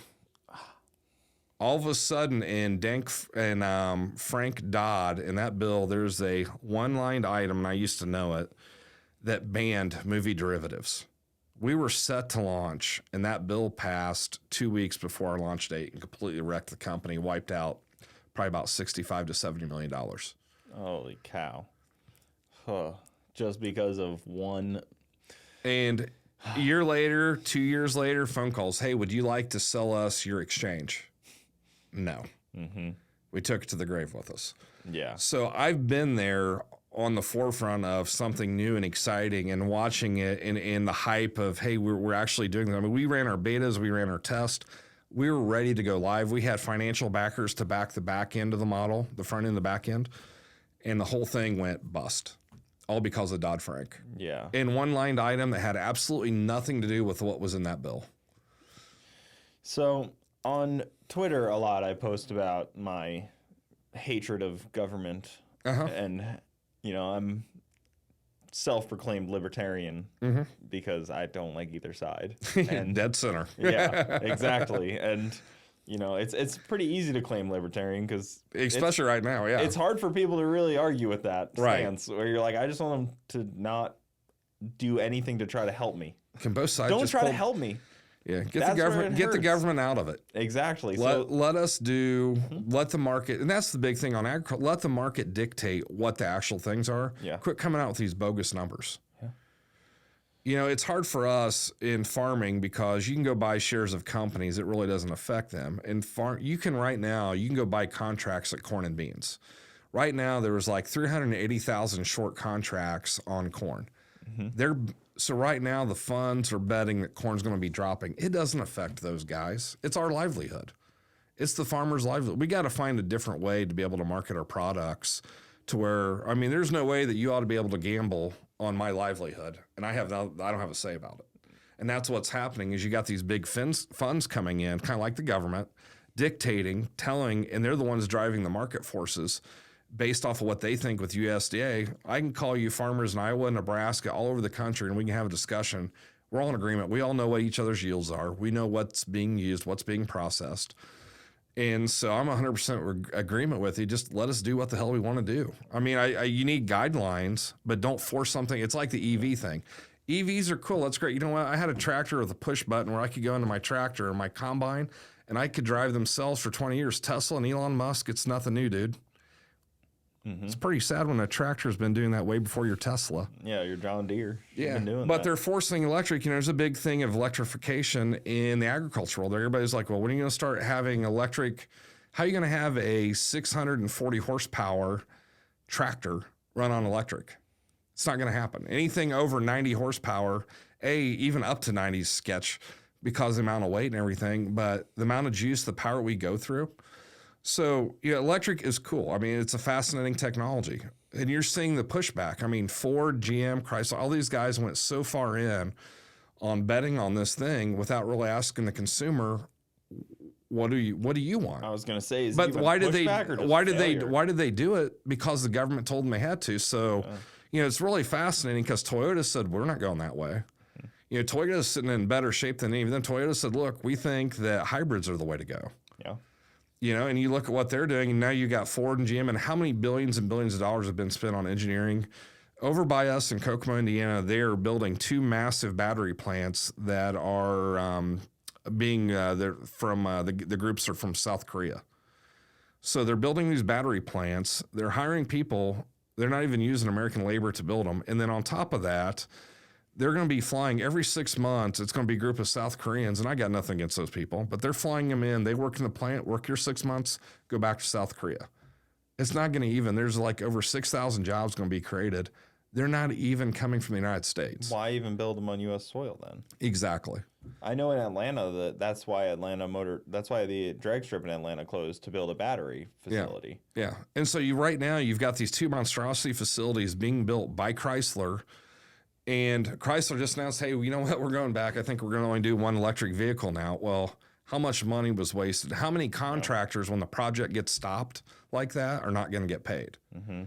All of a sudden, in Frank Dodd, in that bill, there's a one-lined item, and I used to know it, that banned movie derivatives. We were set to launch, and that bill passed 2 weeks before our launch date and completely wrecked the company, wiped out probably about $65 to $70 million. Holy cow. Huh. Just because of one. And a year later, 2 years later, phone calls. Hey, would you like to sell us your exchange? No. Mm-hmm. We took it to the grave with us. Yeah. So I've been there on the forefront of something new and exciting and watching it in the hype of, hey, we're actually doing that. We ran our betas, we ran our test. We were ready to go live. We had financial backers to back the back end of the model, the front end, the back end. And the whole thing went bust, all because of Dodd-Frank. Yeah. In one-lined item that had absolutely nothing to do with what was in that bill. So on Twitter a lot, I post about my hatred of government. And, I'm self-proclaimed libertarian because I don't like either side. And Dead center. Yeah, exactly. And, it's pretty easy to claim libertarian because especially right now, yeah. It's hard for people to really argue with that stance where you're like, I just want them to not do anything to try to help me. Can both sides don't just try to help me. Yeah, get the government out of it. Exactly. Let us let the market, and that's the big thing on agriculture, let the market dictate what the actual things are. Yeah. Quit coming out with these bogus numbers. Yeah. It's hard for us in farming because you can go buy shares of companies. It really doesn't affect them. In you can go buy contracts like corn and beans. Right now, there was like 380,000 short contracts on corn. So right now, the funds are betting that corn's going to be dropping. It doesn't affect those guys. It's our livelihood. It's the farmer's livelihood. We got to find a different way to be able to market our products to where, there's no way that you ought to be able to gamble on my livelihood. And I don't have a say about it. And that's what's happening is you got these big funds coming in, kind of like the government, dictating, telling, and they're the ones driving the market forces based off of what they think with USDA. I can call you farmers in Iowa, Nebraska, all over the country, and we can have a discussion. We're all in agreement. We all know what each other's yields are. We know what's being used, what's being processed. And so I'm 100% agreement with you. Just let us do what the hell we want to do. I mean, you need guidelines, but don't force something. It's like the EV thing. EVs are cool. That's great. You know what? I had a tractor with a push button where I could go into my tractor or my combine and I could drive themselves for 20 years. Tesla and Elon Musk, it's nothing new, dude. It's pretty sad when a tractor's been doing that way before your Tesla. Yeah, your John Deere. Yeah, been doing but that. they're forcing electric. You know, there's a big thing of electrification in the agricultural world. Everybody's like, well, when are you going to start having electric? How are you going to have a 640 horsepower tractor run on electric? It's not going to happen. Anything over 90 horsepower, even up to 90 is sketch because of the amount of weight and everything, but the amount of juice, the power we go through. So, yeah, electric is cool. I mean, it's a fascinating technology. And you're seeing the pushback. I mean, Ford, GM, Chrysler, all these guys went so far in on betting on this thing without really asking the consumer, what do you want? I was going to say, is but why did they do it? Because the government told them they had to. So, you know, it's really fascinating because Toyota said, we're not going that way. You know, Toyota's sitting in better shape than any of them. Toyota said, look, we think that hybrids are the way to go. Yeah. You know, and you look at what they're doing, and now you got Ford and GM, and how many billions and billions of dollars have been spent on engineering. Over by us in Kokomo, Indiana, they are building 2 massive battery plants that are they're from the groups are from South Korea. So they're building these battery plants. They're hiring people. They're not even using American labor to build them. And then on top of that, they're going to be flying every 6 months. It's going to be a group of South Koreans, and I got nothing against those people, but they're flying them in. They work in the plant, work here 6 months, go back to South Korea. It's not going to even. There's like over 6,000 jobs going to be created. They're not even coming from the United States. Why even build them on U.S. soil then? Exactly. I know in Atlanta that's why the drag strip in Atlanta closed to build a battery facility. Yeah. And so right now you've got these 2 monstrosity facilities being built by Chrysler. And Chrysler just announced, hey, you know what? We're going back. I think we're going to only do 1 electric vehicle now. Well, how much money was wasted? How many contractors, when the project gets stopped like that, are not going to get paid? Mm-hmm.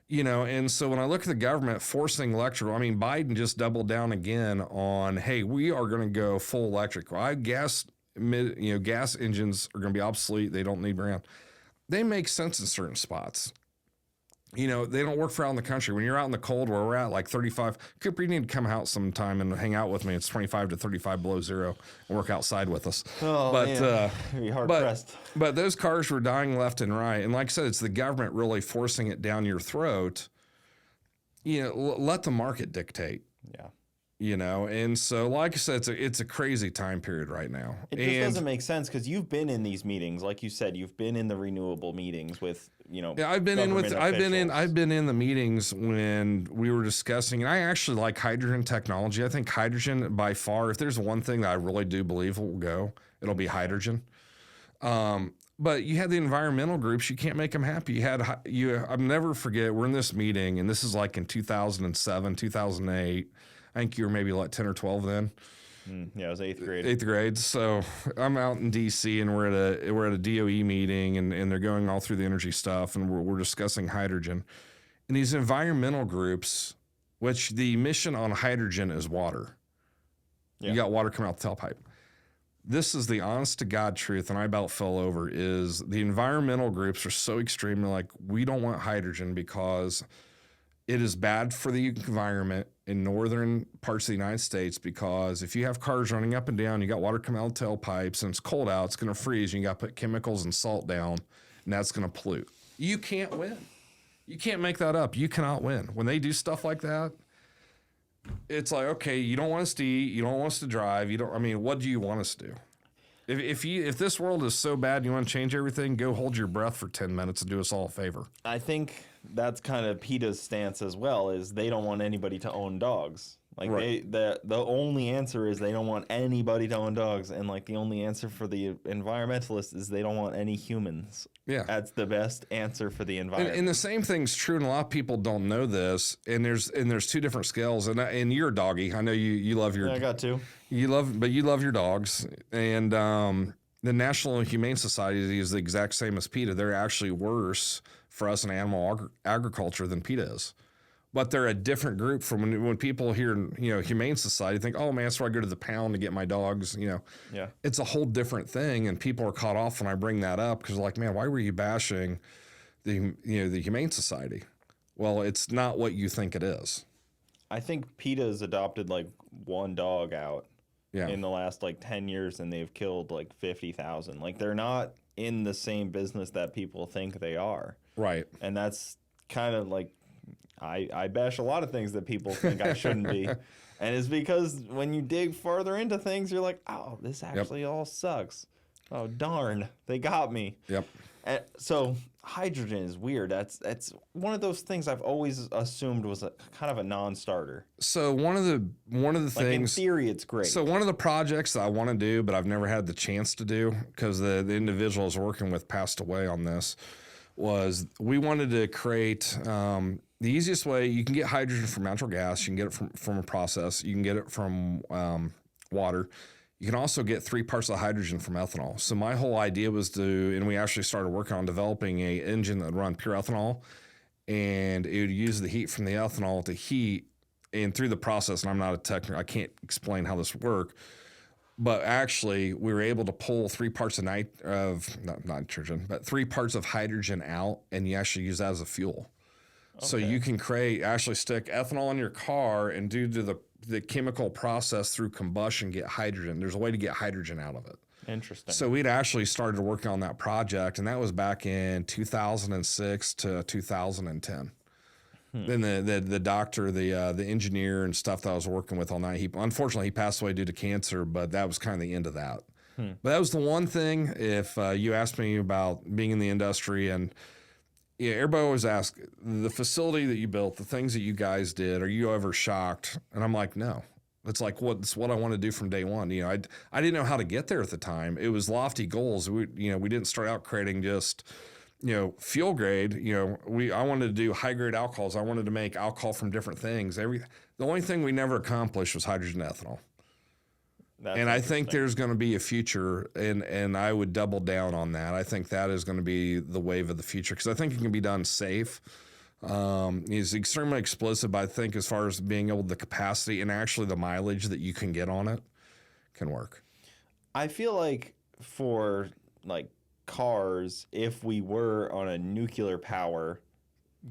You know, and so when I look at the government forcing electric, I mean, Biden just doubled down again on, hey, we are going to go full electric. Well, gas engines are going to be obsolete. They don't need brand. They make sense in certain spots. You know, they don't work for out in the country. When you're out in the cold where we're at, like 35, Cooper, you need to come out sometime and hang out with me. It's 25 to 35 below zero and work outside with us. Oh, but, man. Be hard pressed. But those cars were dying left and right. And like I said, it's the government really forcing it down your throat. You know, let the market dictate. Yeah. You know, and so like I said, it's a crazy time period right now. It just doesn't make sense because you've been in these meetings, like you said, you've been in the renewable meetings with, you know. Yeah, I've been in the meetings when we were discussing, and I actually like hydrogen technology. I think hydrogen by far, if there's one thing that I really do believe will go, it'll be hydrogen. But you had the environmental groups, you can't make them happy. I'll never forget, we're in this meeting, and this is like in 2007, 2008. I think you were maybe like 10 or 12 then. Yeah, I was 8th grade. 8th grade. So I'm out in D.C. and we're at a DOE meeting and they're going all through the energy stuff and we're discussing hydrogen. And these environmental groups, which the emission on hydrogen is water. Yeah. You got water coming out the tailpipe. This is the honest to God truth, and I about fell over, is the environmental groups are so extremely like, we don't want hydrogen because it is bad for the environment in northern parts of the United States, because if you have cars running up and down, you got water coming out of tailpipes and it's cold out, it's going to freeze. And you got to put chemicals and salt down, and that's going to pollute. You can't win. You can't make that up. You cannot win. When they do stuff like that, it's like, okay, you don't want us to eat, you don't want us to drive, what do you want us to do? If this world is so bad and you want to change everything, go hold your breath for 10 minutes and do us all a favor. I think that's kind of PETA's stance as well, is they don't want anybody to own dogs. Like right. The only answer is they don't want anybody to own dogs, and like the only answer for the environmentalists is they don't want any humans. Yeah, that's the best answer for the environment. And the same thing's true, and a lot of people don't know this. And there's 2 different scales. And you're a doggy. I know you love your. Yeah, I got 2. You love your dogs, and the National Humane Society is the exact same as PETA. They're actually worse for us in animal agriculture than PETA is. But they're a different group from when people hear, Humane Society, think, oh man, that's where I go to the pound to get my dogs. Yeah. It's a whole different thing, and people are caught off when I bring that up because they're like, man, why were you bashing the Humane Society? Well, it's not what you think it is. I think PETA's adopted like one dog out Yeah. in the last like 10 years, and they've killed like 50,000. Like they're not in the same business that people think they are. Right. And that's kind of like, I bash a lot of things that people think I shouldn't be. And it's because when you dig further into things, you're like, oh, this actually all sucks. Oh, darn. They got me. Yep. And so hydrogen is weird. That's one of those things I've always assumed was a kind of a non-starter. So one of the Like things in theory, it's great. So one of the projects that I want to do, but I've never had the chance to do because the individual I was working with passed away on this, was we wanted to create the easiest way. You can get hydrogen from natural gas. You can get it from a process. You can get it from water. You can also get 3 parts of hydrogen from ethanol. So my whole idea was and we actually started working on developing a engine that would run pure ethanol, and it would use the heat from the ethanol to heat. And through the process, and I'm not a technical, I can't explain how this worked, but actually we were able to pull 3 parts of not nitrogen, but 3 parts of hydrogen out, and you actually use that as a fuel. Okay. So you can actually stick ethanol in your car, and due to the chemical process through combustion, get hydrogen. There's a way to get hydrogen out of it. Interesting. So we'd actually started working on that project, and that was back in 2006 to 2010. Then the doctor, the engineer and stuff that I was working with all night, unfortunately he passed away due to cancer, but that was kind of the end of that. But that was the one thing, if you asked me about being in the industry, and everybody always asks, the facility that you built, the things that you guys did, are you ever shocked? And I'm like, no. It's like it's what I want to do from day one. I didn't know how to get there at the time. It was lofty goals. We didn't start out creating just fuel grade. I wanted to do high grade alcohols. I wanted to make alcohol from different things. The only thing we never accomplished was hydrogen ethanol. And I think there's going to be a future, and I would double down on that. I think that is going to be the wave of the future, because I think it can be done safe. He's extremely explicit, but I think as far as being able, the capacity and actually the mileage that you can get on it can work. I feel like for like cars, if we were on a nuclear power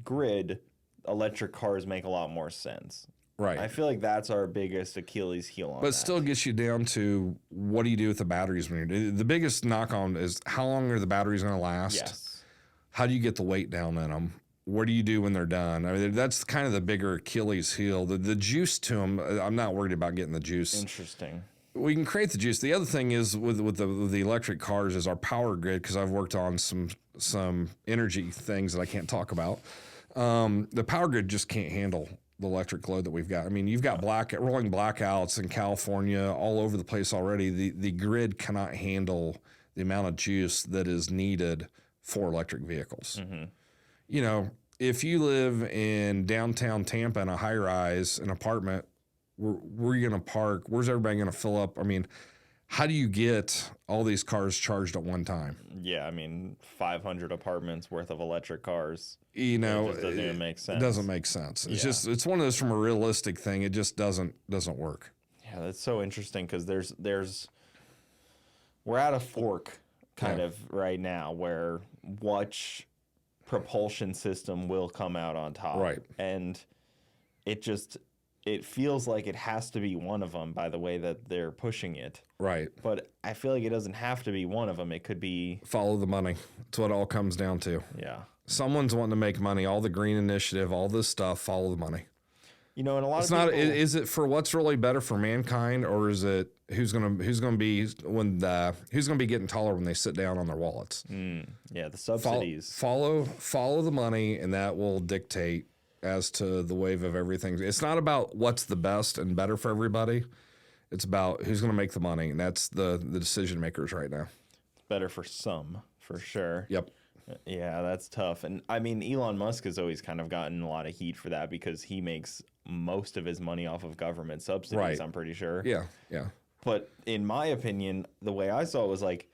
grid, electric cars make a lot more sense. Right. I feel like that's our biggest Achilles heel on But it still gets you down to, what do you do with the batteries when you're the biggest knock on is, how long are the batteries going to last? Yes. How do you get the weight down in them? What do you do when they're done? I mean, that's kind of the bigger Achilles heel. The juice to them, I'm not worried about getting the juice. Interesting. We can create the juice. The other thing is with the electric cars is our power grid, because I've worked on some energy things that I can't talk about. The power grid just can't handle the electric load that we've got. I mean, you've got rolling blackouts in California all over the place already. The grid cannot handle the amount of juice that is needed for electric vehicles. Mm-hmm. If you live in downtown Tampa in a high-rise, an apartment, where are you going to park? Where's everybody going to fill up? I mean, how do you get all these cars charged at one time? Yeah, I mean, 500 apartments worth of electric cars. It just doesn't even make sense. It doesn't make sense. It's one of those, from a realistic thing, it just doesn't work. Yeah, that's so interesting, because we're at a fork kind of right now where which propulsion system will come out on top. Right. And it feels like it has to be one of them by the way that they're pushing it. Right. But I feel like it doesn't have to be one of them. It could be... Follow the money. That's what it all comes down to. Yeah. Someone's wanting to make money. All the green initiative, all this stuff, follow the money. And a lot it's of people... Is it for what's really better for mankind, or is it who's gonna be getting taller when they sit down on their wallets? Yeah, the subsidies. Follow the money, and that will dictate as to the wave of everything. It's not about what's the best and better for everybody. It's about who's going to make the money, and that's the decision makers right now. It's better for some, for sure. Yep. Yeah, that's tough. And I mean, Elon Musk has always kind of gotten a lot of heat for that, because he makes most of his money off of government subsidies, right. I'm pretty sure. Yeah, yeah. But in my opinion, the way I saw it was like,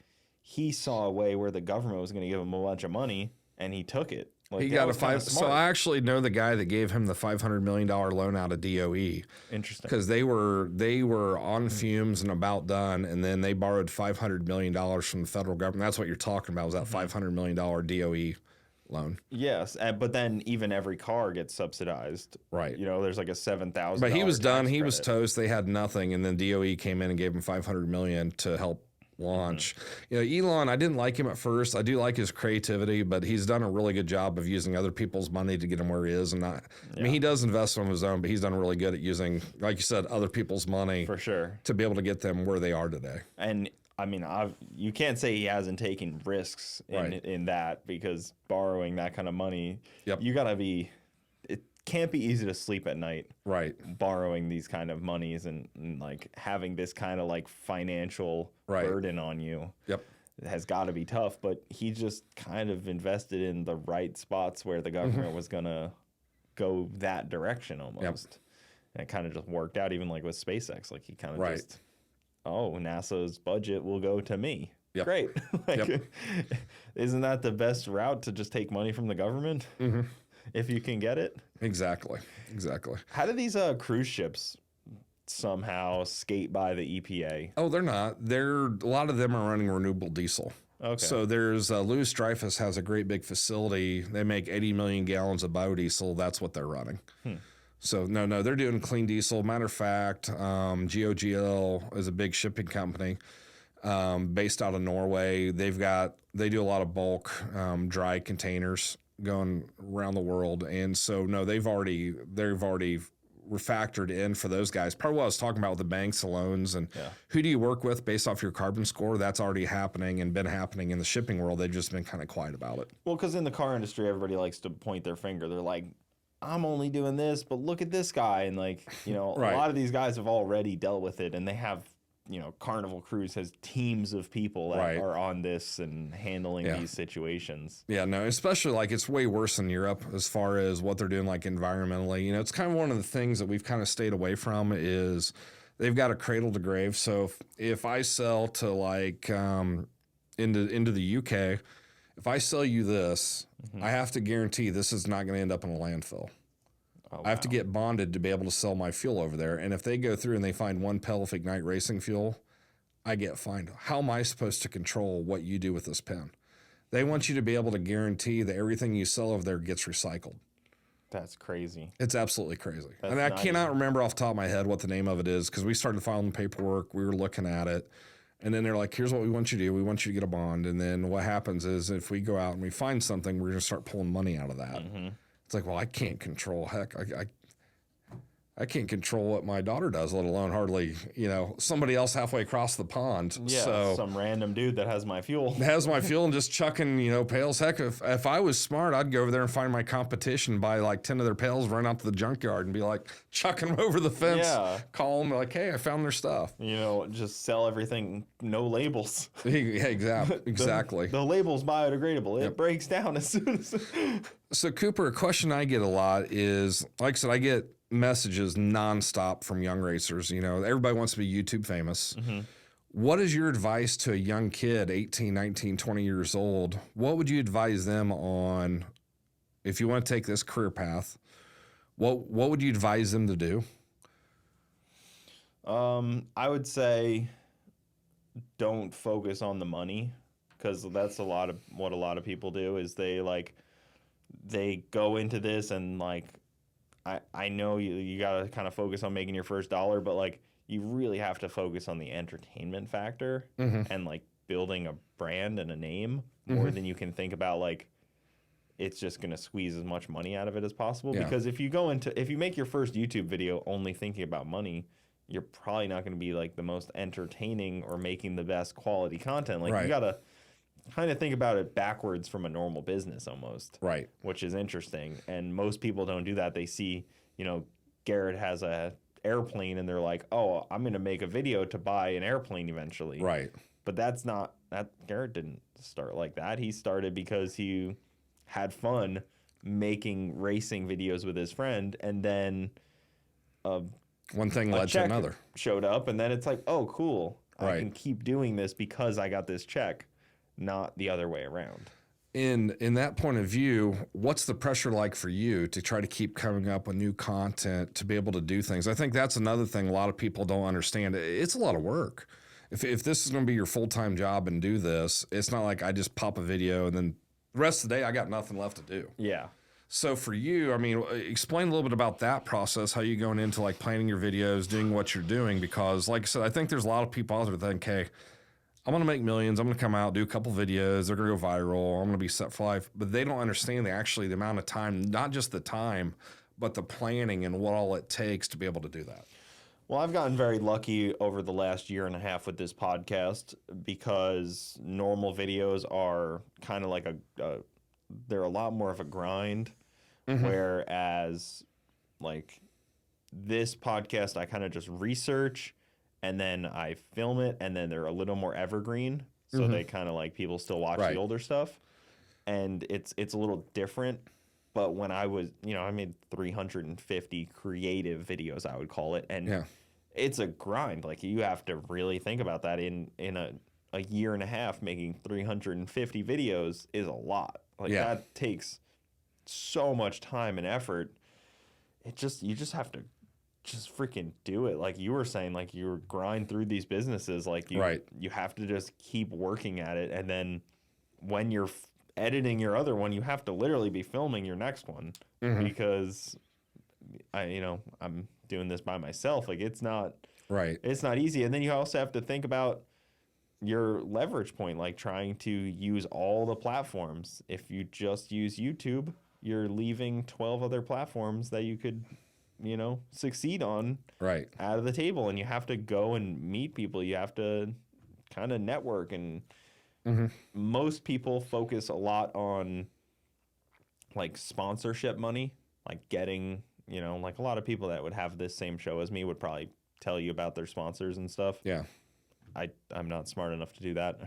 he saw a way where the government was going to give him a bunch of money, and he took it. Like, He that got a was kinda five. So smart. I actually know the guy that gave him the $500 million loan out of DOE Interesting. because they were on fumes and about done, and then they borrowed $500 million from the federal government. That's what you're talking about, was that $500 million DOE loan. Yes, but then even every car gets subsidized. Right. You know, there's like a $7,000. But he was done. tax He was credit. toast. They had nothing, and then DOE came in and gave him $500 million to help launch. You know, Elon, I didn't like him at first. I do like his creativity, but he's done a really good job of using other people's money to get him where he is. And not, I mean, he does invest on his own, but he's done really good at using, like you said, other people's money For sure. to be able to get them where they are today. And I mean, you can't say he hasn't taken risks in that, because borrowing that kind of money, Yep. you gotta be. It can't be easy to sleep at night. Right. Borrowing these kind of monies and like having this kind of like financial burden on you. Yep. It has got to be tough. But he just kind of invested in the right spots where the government was gonna go that direction almost. And it kind of just worked out. Even like with SpaceX, like he kind of just. Oh, NASA's budget will go to me. Yep. Great. Isn't that the best route, to just take money from the government if you can get it? Exactly. How do these cruise ships somehow skate by the EPA? Oh, they're not. A lot of them are running renewable diesel. Okay. So there's Louis Dreyfus has a great big facility. They make 80 million gallons of biodiesel. That's what they're running. So no, they're doing clean diesel. Matter of fact, GOGL is a big shipping company based out of Norway. They do a lot of bulk dry containers going around the world, and so no, they've already refactored in for those guys. Part of what I was talking about with the banks, the loans, and who do you work with based off your carbon score? That's already happening and been happening in the shipping world. They've just been kind of quiet about it. Well, because in the car industry, everybody likes to point their finger. They're like, I'm only doing this, but look at this guy. And like, you know, a lot of these guys have already dealt with it, and they have, you know, Carnival Cruise has teams of people that are on this and handling these situations. Yeah, no, especially like it's way worse in Europe as far as what they're doing like environmentally. You know, it's kind of one of the things that we've kind of stayed away from is they've got a cradle to grave. So if I sell to like into the UK, if I sell you this, I have to guarantee this is not going to end up in a landfill. I have to get bonded to be able to sell my fuel over there. And if they go through and they find one pill of Ignite racing fuel, I get fined. How am I supposed to control what you do with this pen? They want you to be able to guarantee that everything you sell over there gets recycled. That's crazy. It's absolutely crazy. That's I mean, I cannot remember off the top of my head what the name of it is because we started filing the paperwork. We were looking at it. And then they're like, here's what we want you to do. We want you to get a bond. And then what happens is if we go out and we find something, we're going to start pulling money out of that. It's like, well, I can't control. Heck, I can't control what my daughter does, let alone hardly, you know, somebody else halfway across the pond. Yeah, so some random dude that has my fuel. has my fuel and just chucking, you know, pails. Heck, if I was smart, I'd go over there and find my competition, buy like 10 of their pails, run out to the junkyard and be like chucking them over the fence, call them like, hey, I found their stuff. You know, just sell everything, no labels. Yeah, exactly. The label's biodegradable. It breaks down as soon as... So Cooper, a question I get a lot is, like I said, I get messages nonstop from young racers. You know, everybody wants to be YouTube famous. What is your advice to a young kid, 18, 19, 20 years old? What would you advise them on if you want to take this career path? What would you advise them to do? I would say don't focus on the money, because that's what a lot of people do is they go into this and like, I know you got to kind of focus on making your first dollar, but like you really have to focus on the entertainment factor and like building a brand and a name more than you can think about like it's just going to squeeze as much money out of it as possible. Because if you make your first YouTube video only thinking about money, you're probably not going to be like the most entertaining or making the best quality content. Like you got to kind of think about it backwards from a normal business almost. Right. Which is interesting. And most people don't do that. They see, you know, Garrett has a airplane and they're like, oh, I'm going to make a video to buy an airplane eventually. Right. But Garrett didn't start like that. He started because he had fun making racing videos with his friend, and then one thing led to another. Showed up, and then it's like, oh, cool. I can keep doing this because I got this check. not the other way around. In that point of view, what's the pressure like for you to try to keep coming up with new content to be able to do things? I think that's another thing a lot of people don't understand. It's a lot of work. If this is going to be your full-time job and do this, it's not like I just pop a video and then the rest of the day I got nothing left to do. Yeah. So for you, I mean, explain a little bit about that process, how you going into like planning your videos, doing what you're doing, because like I said, I think there's a lot of people out there that think, hey, I'm going to make millions. I'm going to come out, do a couple videos. They're going to go viral. I'm going to be set for life. But they don't understand the amount of time, not just the time, but the planning and what all it takes to be able to do that. Well, I've gotten very lucky over the last year and a half with this podcast because normal videos are kind of like they're a lot more of a grind. Mm-hmm. Whereas like this podcast, I kind of just research and then I film it, and then they're a little more evergreen. So mm-hmm. they kind of like people still watch the older stuff. And it's a little different. But when I was, I made 350 creative videos, I would call it. And it's a grind. Like you have to really think about that in a year and a half. Making 350 videos is a lot. Like that takes so much time and effort. You just have to just freaking do it. Like you were saying, like you grind through these businesses. Like you have to just keep working at it. And then when you're editing your other one, you have to literally be filming your next one mm-hmm. because I'm doing this by myself. Like it's not easy. And then you also have to think about your leverage point, like trying to use all the platforms. If you just use YouTube, you're leaving 12 other platforms that you could succeed on out of the table, and you have to go and meet people. You have to kind of network, and mm-hmm. most people focus a lot on like sponsorship money, like getting, like a lot of people that would have this same show as me would probably tell you about their sponsors and stuff. Yeah. I'm not smart enough to do that.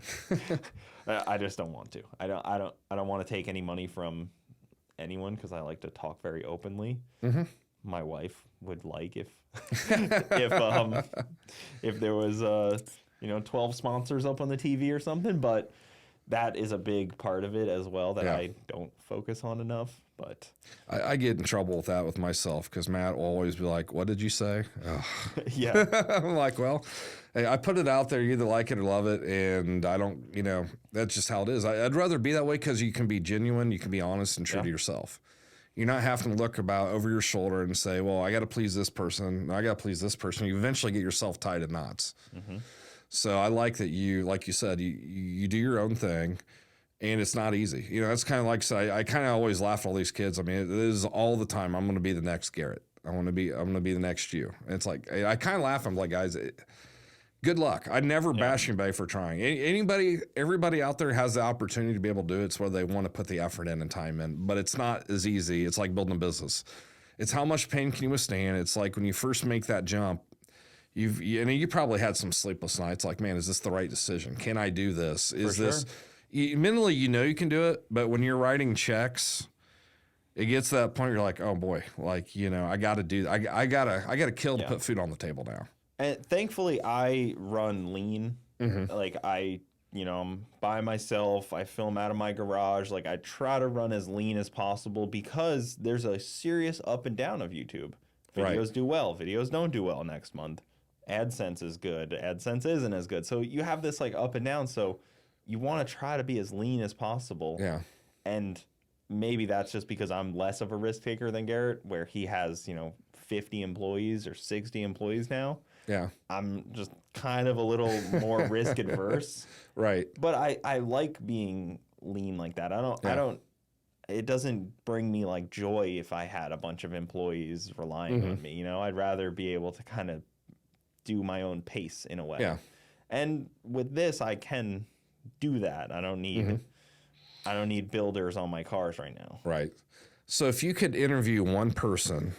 I just don't want to. I don't want to take any money from anyone because I like to talk very openly. Mm-hmm. My wife would like if there was 12 sponsors up on the TV or something, but that is a big part of it as well that I don't focus on enough. But I get in trouble with that with myself because Matt will always be like, "What did you say?" Yeah, I'm like, well, hey, I put it out there. You either like it or love it, and I don't. That's just how it is. I'd rather be that way because you can be genuine, you can be honest and true to yourself. You're not having to look over your shoulder and say, well, I got to please this person. I got to please this person. You eventually get yourself tied in knots. Mm-hmm. So I like that you, like you said, you do your own thing, and it's not easy. That's kind of like, I kind of always laugh at all these kids. I mean, it is all the time. I'm going to be the next Garrett. I'm going to be the next you. And it's like, I kind of laugh. I'm like, guys, good luck. I never bash anybody for trying. Everybody out there has the opportunity to be able to do it. It's where they want to put the effort in and time in, but it's not as easy. It's like building a business. It's how much pain can you withstand? It's like when you first make that jump, you probably had some sleepless nights. Like, man, is this the right decision? Can I do this? Mentally, you can do it, but when you're writing checks, it gets to that point where you're like, oh boy, like, I got to do, I got to kill to put food on the table now. And thankfully, I run lean. Mm-hmm. Like I'm by myself. I film out of my garage. Like I try to run as lean as possible because there's a serious up and down of YouTube. Videos do well. Videos don't do well next month. AdSense is good. AdSense isn't as good. So you have this like up and down. So you want to try to be as lean as possible. Yeah. And maybe that's just because I'm less of a risk taker than Garrett, where he has 50 employees or 60 employees now. Yeah. I'm just kind of a little more risk adverse. Right. But I like being lean like that. It doesn't bring me like joy if I had a bunch of employees relying on me. I'd rather be able to kind of do my own pace in a way. Yeah. And with this, I can do that. I don't need builders on my cars right now. Right. So if you could interview one person,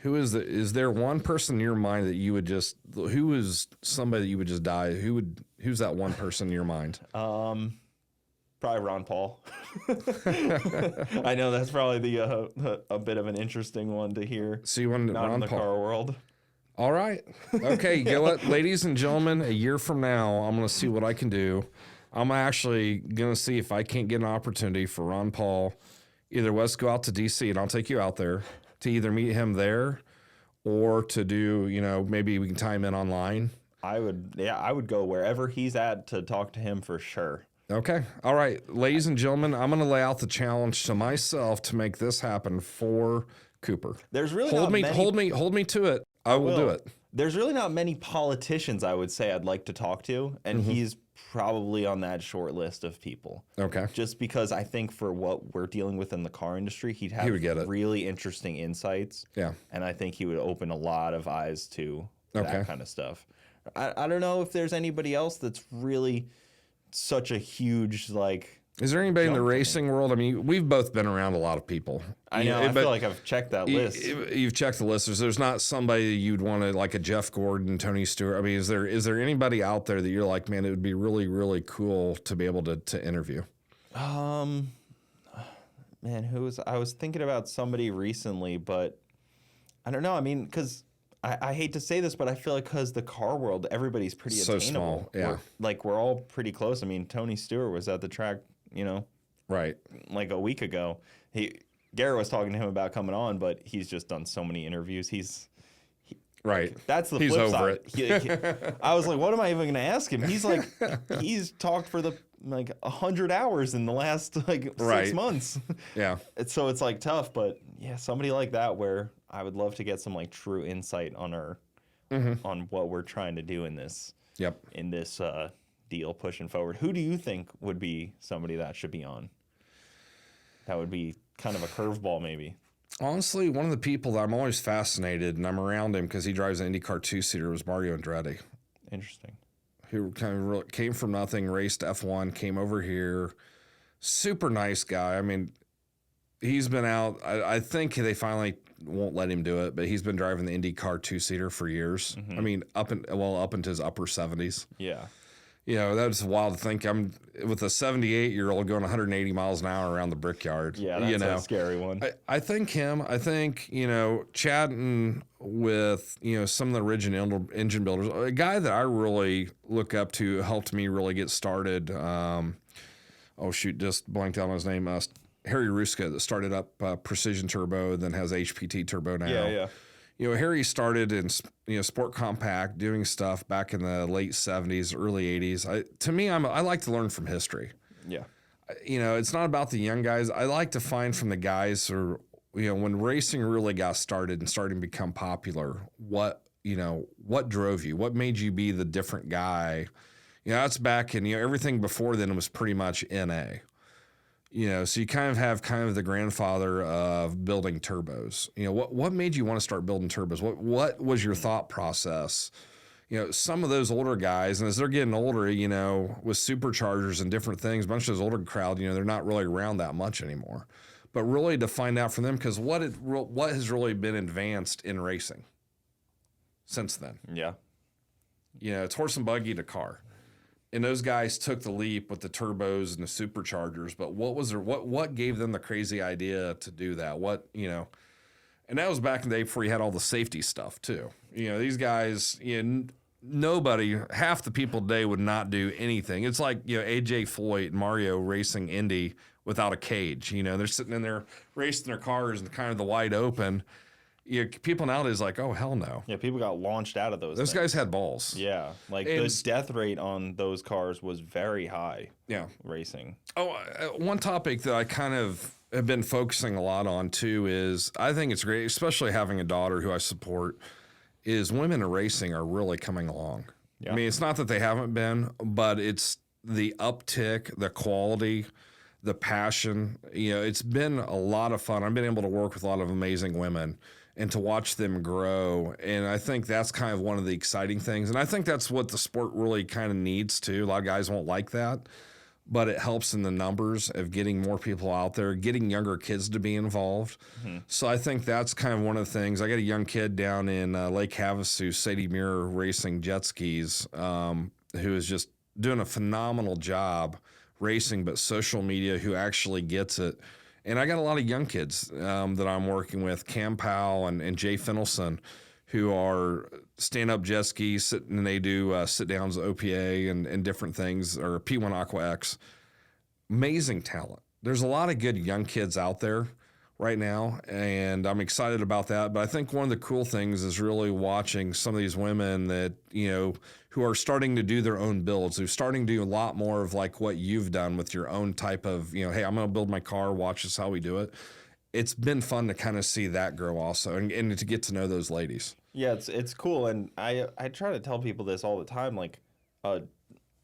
is there one person in your mind that you would who is somebody that you would just die? Who's that one person in your mind? Probably Ron Paul. I know that's probably a bit of an interesting one to hear. So you want not Ron in the Paul car world. All right. Okay. You know what, ladies and gentlemen, a year from now, I'm going to see what I can do. I'm actually going to see if I can't get an opportunity for Ron Paul. Either let's go out to DC and I'll take you out there to either meet him there or to do, maybe we can tie him in online. I would go wherever he's at to talk to him for sure. Okay. All right. Ladies and gentlemen, I'm going to lay out the challenge to myself to make this happen for Cooper. There's really hold me to it. I will do it. There's really not many politicians I would say I'd like to talk to, and he's probably on that short list of people. Okay. Just because I think for what we're dealing with in the car industry, he would get it. Really interesting insights. Yeah. And I think he would open a lot of eyes to that kind of stuff. I don't know if there's anybody else that's really such a huge, like... Is there anybody in the racing world? I mean, we've both been around a lot of people. I know. I feel like I've checked that list. You've checked the list. There's not somebody you'd want to, like a Jeff Gordon, Tony Stewart. I mean, is there anybody out there that you're like, man, it would be really, really cool to be able to interview? Man, I was thinking about somebody recently, but I don't know. I mean, because I hate to say this, but I feel like because the car world, everybody's pretty attainable. So small, yeah. We're all pretty close. I mean, Tony Stewart was at the track, right, like a week ago. Garrett was talking to him about coming on, but he's just done so many interviews. Right. That's the flip side. I was like, what am I even going to ask him? He's like, he's talked for 100 hours in the last 6 months. Yeah. So it's like tough, but yeah, somebody like that where I would love to get some true insight on on what we're trying to do in this. Yep. In this deal pushing forward. Who do you think would be somebody that should be on? That would be kind of a curveball, maybe. Honestly, one of the people that I'm always fascinated, and I'm around him because he drives an IndyCar 2-seater, was Mario Andretti. Interesting. Who kind of came from nothing, raced F1, came over here. Super nice guy. I mean, he's been out. I think they finally won't let him do it, but he's been driving the IndyCar 2-seater for years. I mean, up into his upper 70s. Yeah. That's wild to think. I'm with a 78-year-old going 180 miles an hour around the Brickyard. Yeah, that's a scary one. I think chatting with, some of the original engine builders, a guy that I really look up to helped me really get started. Just blanked out on his name. Harry Ruska that started up Precision Turbo, then has HPT Turbo now. Yeah. Harry started in Sport Compact doing stuff back in the late 70s, early 80s. To me, I like to learn from history. Yeah. It's not about the young guys. I like to find from the guys who, when racing really got started and starting to become popular, what drove you? What made you be the different guy? That's back in, everything before then was pretty much NA. So you kind of have the grandfather of building turbos. What made you want to start building turbos? What was your thought process? Some of those older guys, and as they're getting older, with superchargers and different things, a bunch of those older crowd, they're not really around that much anymore. But really to find out from them, because what has really been advanced in racing since then? Yeah. It's horse and buggy to car. And those guys took the leap with the turbos and the superchargers, but what gave them the crazy idea to do that? And that was back in the day before you had all the safety stuff too. These guys, nobody, half the people today would not do anything. It's like, AJ Foyt and Mario racing Indy without a cage. They're sitting in there racing their cars in kind of the wide open. People nowadays like, oh, hell no. Yeah, people got launched out of those things. Guys had balls. Yeah, the death rate on those cars was very high. Yeah. Racing. Oh, one topic that I kind of have been focusing a lot on, too, is I think it's great, especially having a daughter who I support, is women in racing are really coming along. Yeah. I mean, it's not that they haven't been, but it's the uptick, the quality, the passion. It's been a lot of fun. I've been able to work with a lot of amazing women and to watch them grow. And I think that's kind of one of the exciting things. And I think that's what the sport really kind of needs too. A lot of guys won't like that, but it helps in the numbers of getting more people out there, getting younger kids to be involved. Mm-hmm. So I think that's kind of one of the things. I got a young kid down in Lake Havasu, Sadie Muir racing jet skis, who is just doing a phenomenal job racing, but social media, who actually gets it. And I got a lot of young kids that I'm working with, Cam Powell and Jay Finelson, who are stand-up jet skis, and they do sit-downs, OPA, and different things, or P1 Aqua X. Amazing talent. There's a lot of good young kids out there right now, and I'm excited about that. But I think one of the cool things is really watching some of these women that, who are starting to do their own builds, who're starting to do a lot more of like what you've done with your own type of, hey, I'm going to build my car, watch this how we do it. It's been fun to kind of see that grow also, and to get to know those ladies. Yeah, it's cool, and I try to tell people this all the time. Like,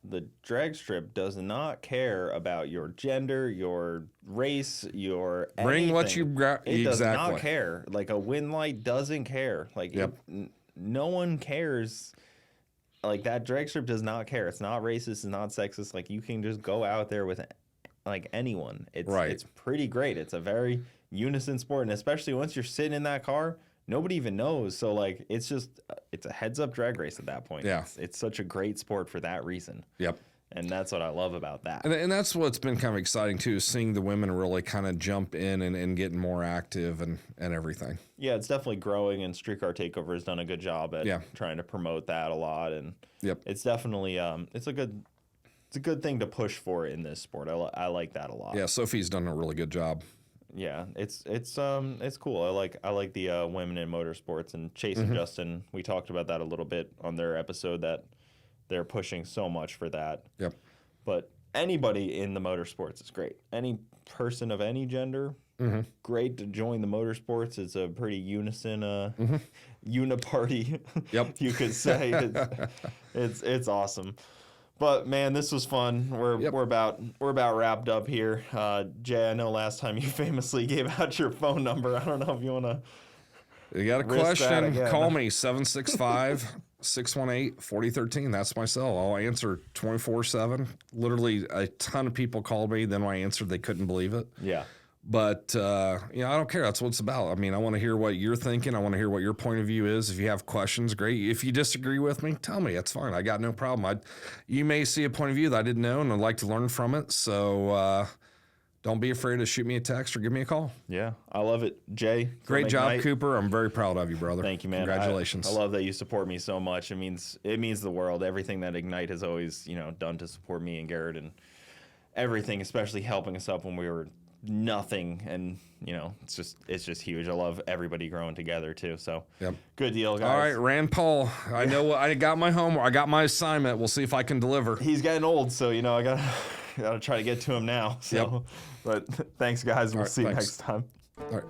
the drag strip does not care about your gender, your race, your bring anything. what you got. It does Exactly. not care. Like a wind light doesn't care. Like no one cares. Like that drag strip does not care. It's not racist. It's not sexist. Like you can just go out there with like anyone. It's pretty great. It's a very unison sport, and especially once you're sitting in that car, nobody even knows. So like it's a heads up drag race at that point. Yeah. It's such a great sport for that reason. Yep. And that's what I love about that. And that's what's been kind of exciting too, is seeing the women really kind of jump in and getting more active and everything. Yeah, it's definitely growing, and Streetcar Takeover has done a good job at trying to promote that a lot. And it's definitely it's a good thing to push for in this sport. I like that a lot. Yeah, Sophie's done a really good job. Yeah, it's cool. I like the women in motorsports, and Chase and Justin. We talked about that a little bit on their episode, that they're pushing so much for that. Yep. But anybody in the motorsports is great. Any person of any gender, great to join the motorsports. It's a pretty unison, uniparty. Yep. You could say it's awesome. But man, this was fun. We're about wrapped up here. Jay, I know last time you famously gave out your phone number. I don't know if you want to. You got a question? Call me 765-618-4013. That's my cell. I'll answer 24/7. Literally, a ton of people called me. Then when I answered, they couldn't believe it. Yeah. But, I don't care. That's what it's about. I mean, I want to hear what you're thinking. I want to hear what your point of view is. If you have questions, great. If you disagree with me, tell me. That's fine. I got no problem. You may see a point of view that I didn't know, and I'd like to learn from it. So don't be afraid to shoot me a text or give me a call. Yeah, I love it. Jay, great job, Cooper. I'm very proud of you, brother. Thank you, man. Congratulations. I love that you support me so much. It means the world. Everything that Ignite has always, done to support me and Garrett, and everything, especially helping us up when we were nothing, and it's just huge. I love everybody growing together too. So good deal, guys. All right, Rand Paul, I know what I got my homework. I got my assignment. We'll see if I can deliver. He's getting old, so I gotta try to get to him now. So but thanks, guys. We'll see you next time. All right.